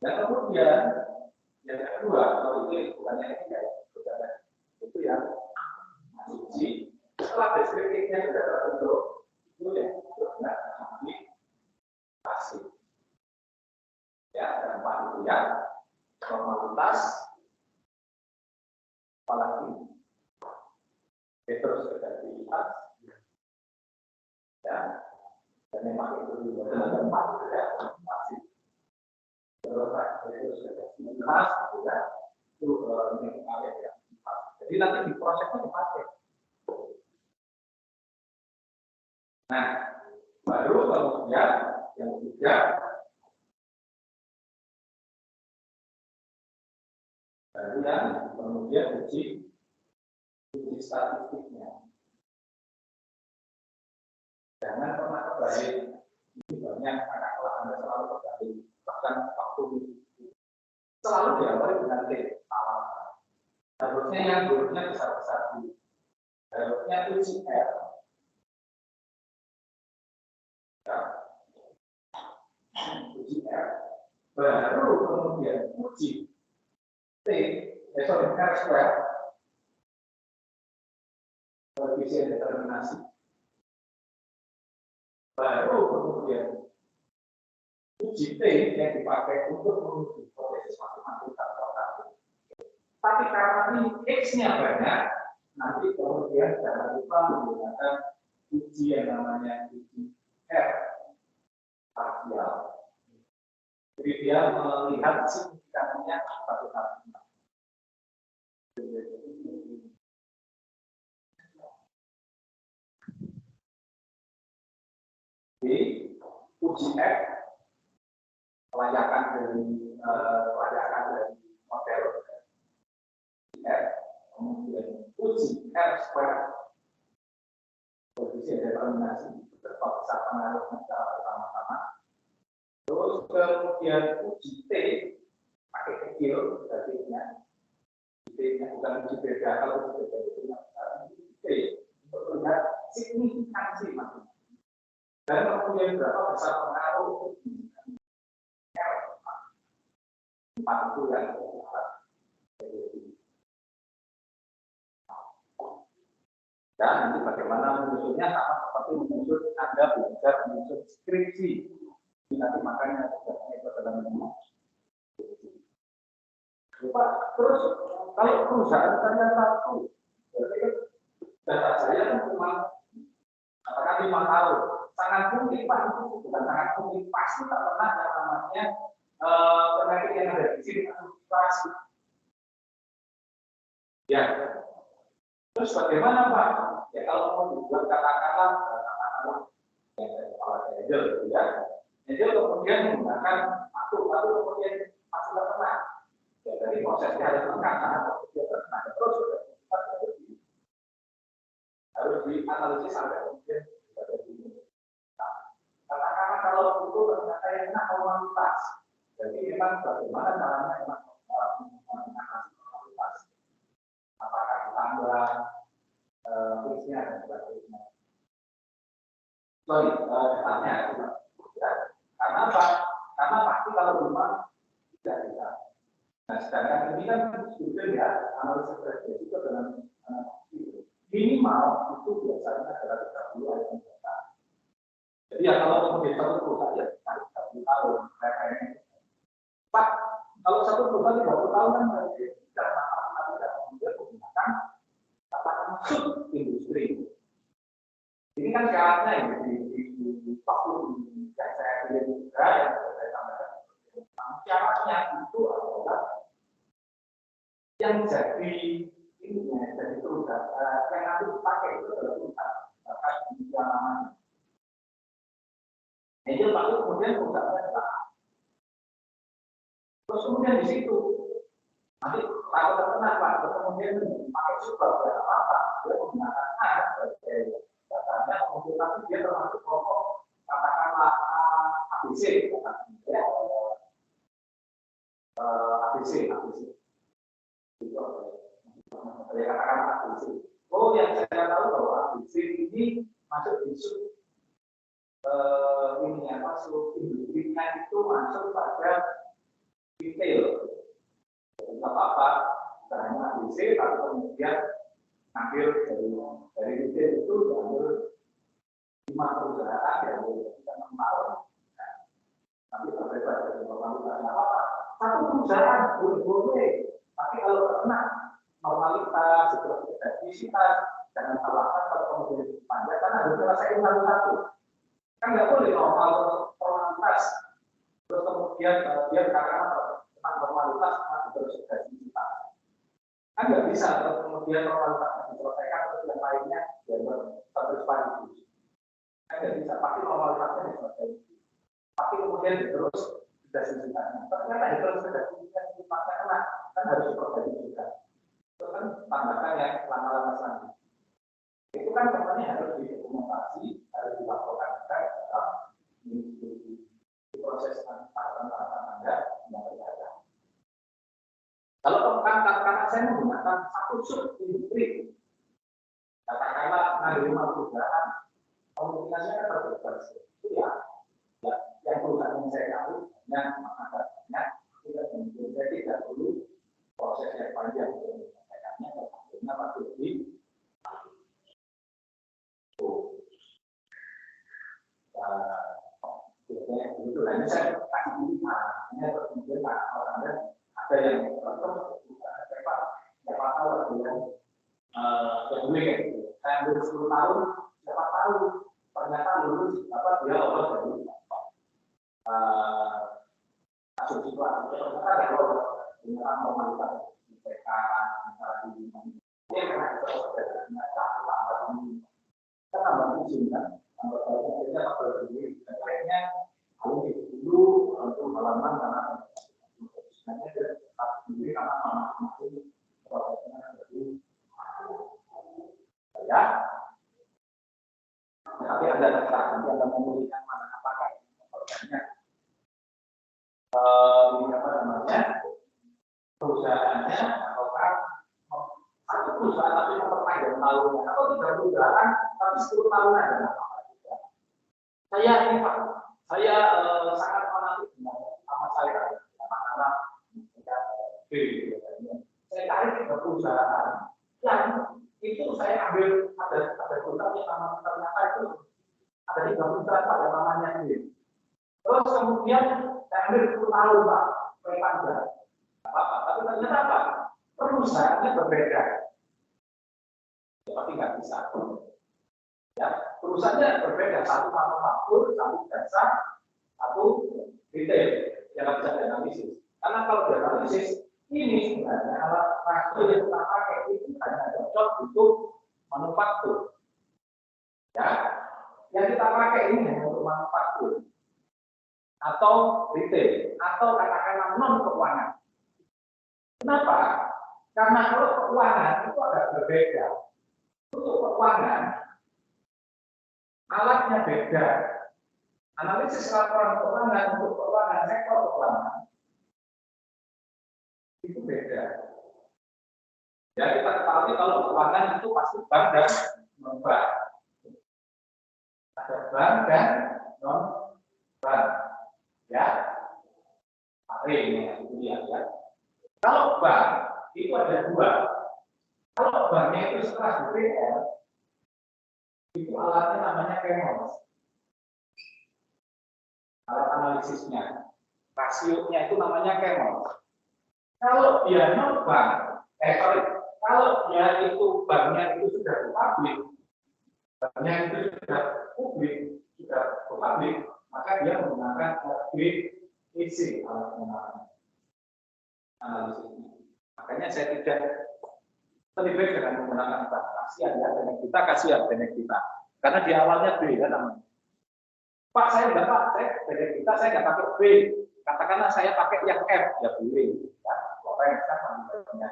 Dan kemudian yang kedua, kalau itu bukannya ini ya, itu yang asumsi. Setelah deskriptifnya sudah terbentuk, itu ya, benar asumsi pasti. Ya, dan empat itu ya. Normalitas, apalagi heteroskepasitas, ya, dan memang itu juga ada empat ya, masih terus heteroskepasitas juga itu ya. Jadi nanti di prosesnya dipakai. Nah, baru kemudian yang ketiga. Dan kemudian uji statistiknya. Jangan pernah kebalik. Ini banyak anak kelas Anda selalu kebalik. Bahkan waktu itu selalu diawali dengan awal. Harusnya yang hurufnya besar-besar dulu. Harusnya uji R. Ya. Uji R. Baru kemudian uji R square, koefisien determinasi, baru kemudian uji T yang dipakai untuk menguji hipotesis matematik tertentu. Tapi karena ini X-nya banyak, nanti kemudian jangan lupa menggunakan uji yang namanya uji R parsial. Jadi dia melihat signifikannya satu-satu. Di uji F kelayakan dari model F, kemudian uji R square koefisien determinasi berapa besar pengaruhnya secara bersama-sama. Terus kemudian uji T pakai kecil berarti-nya. T-nya bukan uji beda, kalau uji beda itu T untuk melihat signifikansi maksudnya. Dan kemudian berapa besar pengaruh empat itu yang dan nanti bagaimana menyusunnya sama seperti menyusun Anda belajar menyusun skripsi. Nanti makanya itu adalah terus kalau perusahaan saya satu, berarti data saya cuma katakan 5 tahun. Sangat mungkin Pak, itu bukan sangat mungkin, pasti tak pernah yang namanya penyakit yang ada di sini antisipasi. Ya. Terus bagaimana Pak? Ya kalau mau dibuat katakanlah yang kepala Angel, ya. Angel kemudian menggunakan satu kemudian pasti tak pernah. Ya, jadi prosesnya harus lengkap karena dia pernah terus harus dianalisis sampai kemudian katakanlah kalau itu ternyata yang normalitas. Jadi memang bagaimana caranya memang normalitas. Apakah ditambah fixnya dan sebagainya. Sorry, tanya. Karena apa? Karena Karena pasti kalau rumah tidak bisa. Nah, sedangkan ini kan student ya, analisis resiko itu dengan minimal itu biasanya adalah 30 ayat data. Jadi ya kalau kemudian satu perusahaan ya 30 tahun, kayaknya. Pak, kalau satu perusahaan 30 tahun kan berarti tidak masalah, tidak kemudian menggunakan katakan sub industri. Ini kan syaratnya ya, di faktor yang saya pilih juga yang saya sampaikan. Syaratnya itu adalah yang jadi ini jadi perusahaan yang nanti dipakai itu adalah perusahaan yang namanya. Itu pasti kemudian perusahaannya salah. Terus kemudian di situ nanti kalau terkena Pak, kemudian pakai super ya apa? Dia menggunakan A sebagai datanya, kemudian nanti dia termasuk kelompok katakanlah ABC, ya ABC. Saya katakan ABC. Oh, yang saya tahu bahwa ABC ini masuk di sub ini masuk industrinya itu masuk pada retail. Tidak apa-apa, tidak hanya ABC, tapi kemudian ambil dari retail itu diambil 5 perusahaan yang bisa 6 tahun. Tapi berbeda dari normalitas apa-apa. Satu perusahaan boleh, tapi kalau terkena normalitas, visitas, jangan salahkan kalau kemudian dipanjang, karena harus selesai satu-satu. Kan nggak boleh normalitas, terus kemudian dia katakan tentang normalitas masih terus visitas. Kan nggak bisa kalau kemudian normalitasnya diselesaikan, terus yang lainnya ya terus pagi. Kan nggak bisa, pasti normalitasnya diselesaikan. Pasti kemudian terus visitasnya. Ternyata terus visitasnya kena, kan harus diperbaiki juga. Itu kan tambahkan yang lama-lama selanjutnya. Itu kan semuanya harus didokumentasi, harus dilaporkan dalam proses tahapan-tahapan Anda yang terjadi. Kalau katakanlah saya menggunakan satu sub industri, katakanlah ada 5 perusahaan, komunikasinya kan berbeda. Itu ya, yang perusahaan yang saya tahu, yang makanya tidak mungkin saya tidak perlu proses yang panjang untuk menyelesaikannya, tentunya pasti di itu hanya saya kasih pilihannya, kemudian orangnya ada yang siapa tahu ada yang boleh kayak gitu. Saya ambil 10 tahun, siapa tahu ternyata lulus dia lolos dari asumsi kelas. Ternyata ada lolos dengan normalitas IPK antara di dia karena itu kita tambah izin kan, tambah akhirnya tak berdiri. Akhirnya kalau dulu untuk halaman karena sebenarnya dia tetap sendiri karena masing-masing prosesnya dari ya. Tapi ada nanti Anda memilihkan mana apakah prosesnya ini apa namanya perusahaannya ataukah satu perusahaan tapi memperpanjang tahunnya atau 3 perusahaan tapi 10 tahunan adalah apa juga. Saya ini Pak, saya sangat fanatik dengan sama saya anak-anak B. Saya cari 3 perusahaan yang itu saya ambil ada perusahaan yang nama ternyata itu ada 3 perusahaan pada namanya B. Terus kemudian saya ambil 10 tahun Pak, panjang. Apa? Tapi ternyata apa? Perusahaannya berbeda. Tapi nggak bisa. Ya, perusahaannya berbeda, satu manufaktur, satu jasa, satu retail yang bisa dianalisis. Karena kalau dianalisis ini sebenarnya alat rasio yang kita pakai itu hanya cocok untuk manufaktur. Ya, yang kita pakai ini hanya untuk manufaktur atau retail atau katakanlah non keuangan. Kenapa? Karena kalau keuangan itu agak berbeda. Untuk keuangan alatnya beda. Analisis laporan keuangan untuk keuangan sektor keuangan itu beda. Ya kita ketahui kalau keuangan itu pasti bank dan non bank. Ada bank dan non bank. Ya, kemarin itu ya. Kalau bank itu ada dua. Kalau banknya itu setelah BPR, itu alatnya namanya Chemours. Alat analisisnya, rasionya itu namanya Chemours. Kalau dia non bank, kalau dia itu banknya itu sudah publik, banknya itu sudah publik, sudah publik, maka dia menggunakan BEC alat analisisnya. Makanya saya tidak lebih baik dengan menggunakan bank. Kasihan ya benek kita. Karena di awalnya B ya namanya. Pak saya enggak Pak, benek kita saya nggak pakai B. Katakanlah saya pakai yang F ya boleh. Ya, orang yang namanya.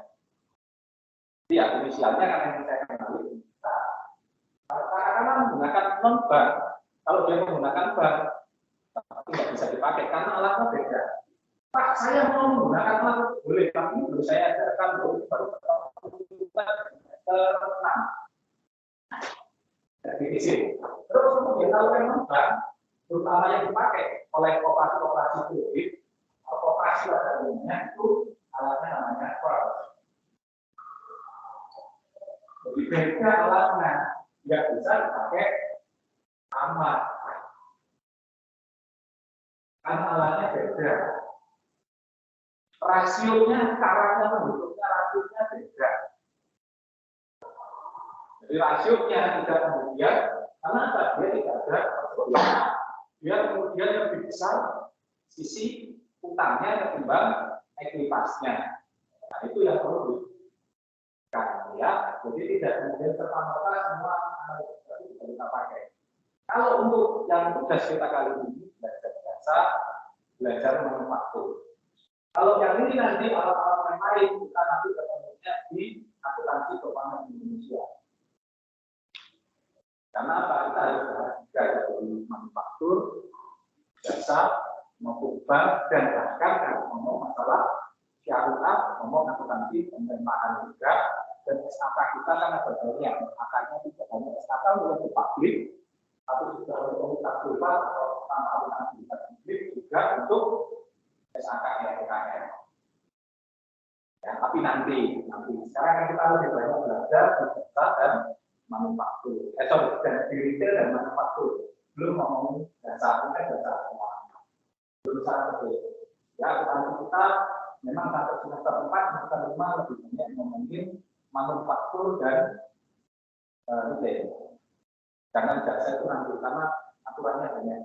Ya inisialnya kan yang saya kenali. Karena menggunakan non bank, kalau dia menggunakan bank tidak bisa dipakai karena alatnya beda. Pak, saya mau menggunakan alat boleh, tapi belum saya ajarkan baru terus kemudian kalau memang bank, terutama yang dipakai oleh koperasi publik, koperasi pada umumnya itu alatnya namanya Chemours. Jadi beda alatnya, nggak bisa dipakai sama, karena alatnya beda. Rasionya, karakter penduduknya, rasionya beda. Jadi rasionya tidak kemudian, karena dia tidak ada persoalan. Dia kemudian lebih besar sisi utangnya ketimbang ekuitasnya. Nah itu yang perlu diperhatikan ya. Jadi tidak kemudian serta-merta semua kita pakai. Kalau untuk yang tugas kita kali ini belajar biasa, belajar manufaktur. Kalau yang ini nanti alat-alat yang lain kita nanti ketemunya di akuntansi keuangan Indonesia. Karena apa? Kita harus bahas juga dari manufaktur, jasa, maupun bank, dan bahkan kalau ngomong masalah syariah, ngomong akuntansi pemerintahan juga, dan SKK kita kan ada banyak. SKK-nya tidak hanya SKK untuk publik, tapi juga untuk komunitas global atau akuntansi publik juga untuk SKK LKM. Ya, tapi nanti sekarang kita lebih banyak belajar di jasa dan manufaktur. Dan di retail dan manufaktur. Belum ngomong jasa, kan jasa keuangan. Belum sampai. Ya, akuntansi kita memang sampai semester 4, semester 5 lebih banyak ngomongin manufaktur dan retail. Jangan jasa itu nanti karena aturannya banyak.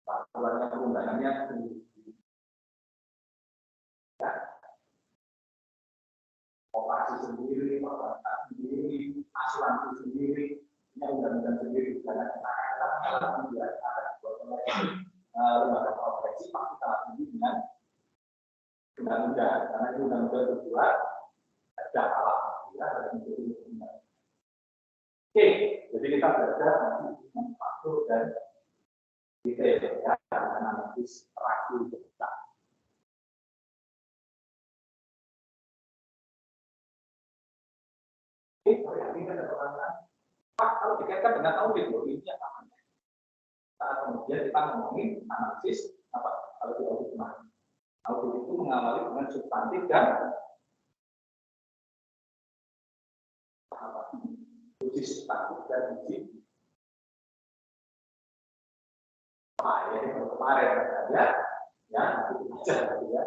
Aturannya perundangannya sendiri. Ya. Operasi sendiri, perbankan sendiri, asuransi sendiri, ini undang-undang sendiri. Karena kita ada lembaga profesi pasti sangat tinggi dengan undang-undang. Karena ini undang-undang terbuat ada alat ya dan menjadi undang. Oke, jadi kita belajar nanti manufaktur dan retail ya, analisis rasio kita. Ini ada pertanyaan, Pak, kalau dikaitkan dengan audit, ini apa? Saat kemudian kita ngomongin analisis, apa? Kalau di audit mana? Audit itu mengawali dengan substantif dan apa? Uji substantif dan uji kemarin saja, ya, nanti aja ya.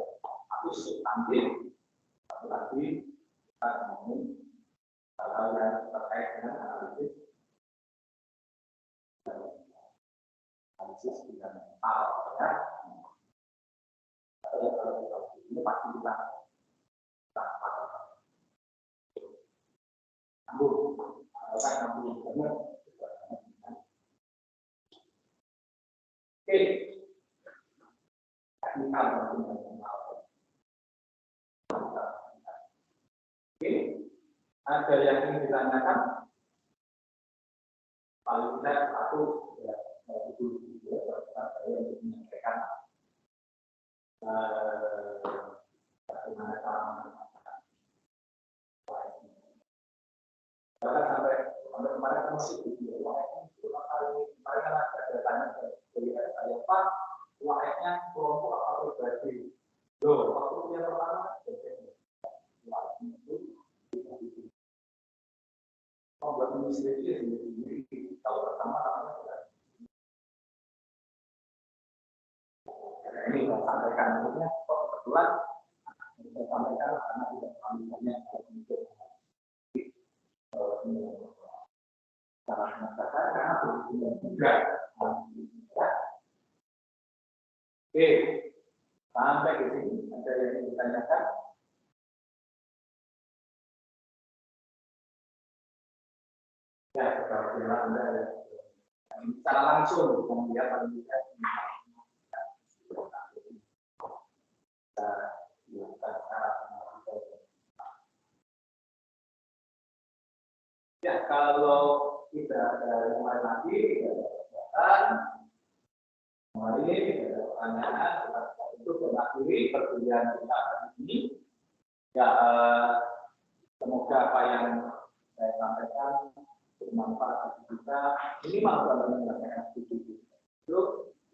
Aku substantif, satu lagi kita ngomongin hal-hal yang terkait dengan analisis fundamental ya. Kalau ini pasti kita Oke, ada yang ingin ditanyakan? Paling tidak satu ya, itu saya untuk menyampaikan bagaimana cara menggunakan sampai kemarin masih video kemarin ada tanya dari saya Pak, UKM-nya kelompok atau pribadi. Loh, waktu yang pertama membuat administrasi sendiri. Kalau pertama namanya ini saya sampaikan ini kebetulan saya sampaikan karena tidak terlalu banyak cara mengatakan karena begitu juga. Oke, sampai di sini ada yang ditanyakan. Ya, kalau Anda secara langsung melihat paling tidak ya, kalau tidak ada yang lain lagi, tidak ada kegiatan, mari ada pertanyaan, untuk mengakhiri perkuliahan kita hari ini. Ya, semoga apa yang saya sampaikan bermanfaat bagi kita. Minimal dalam menyelesaikan studi itu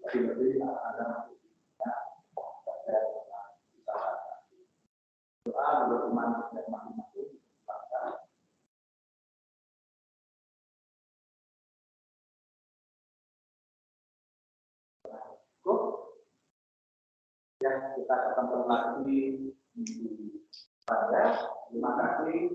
lebih ada doa menurut iman dan masing-masing. Ya, kita ketemu lagi pada. Terima kasih.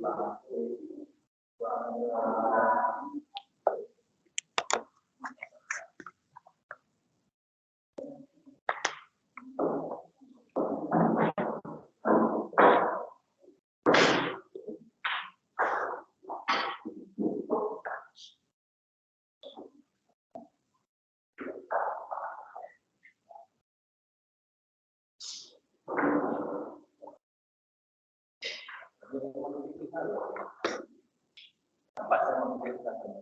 Apa saya memberikan yang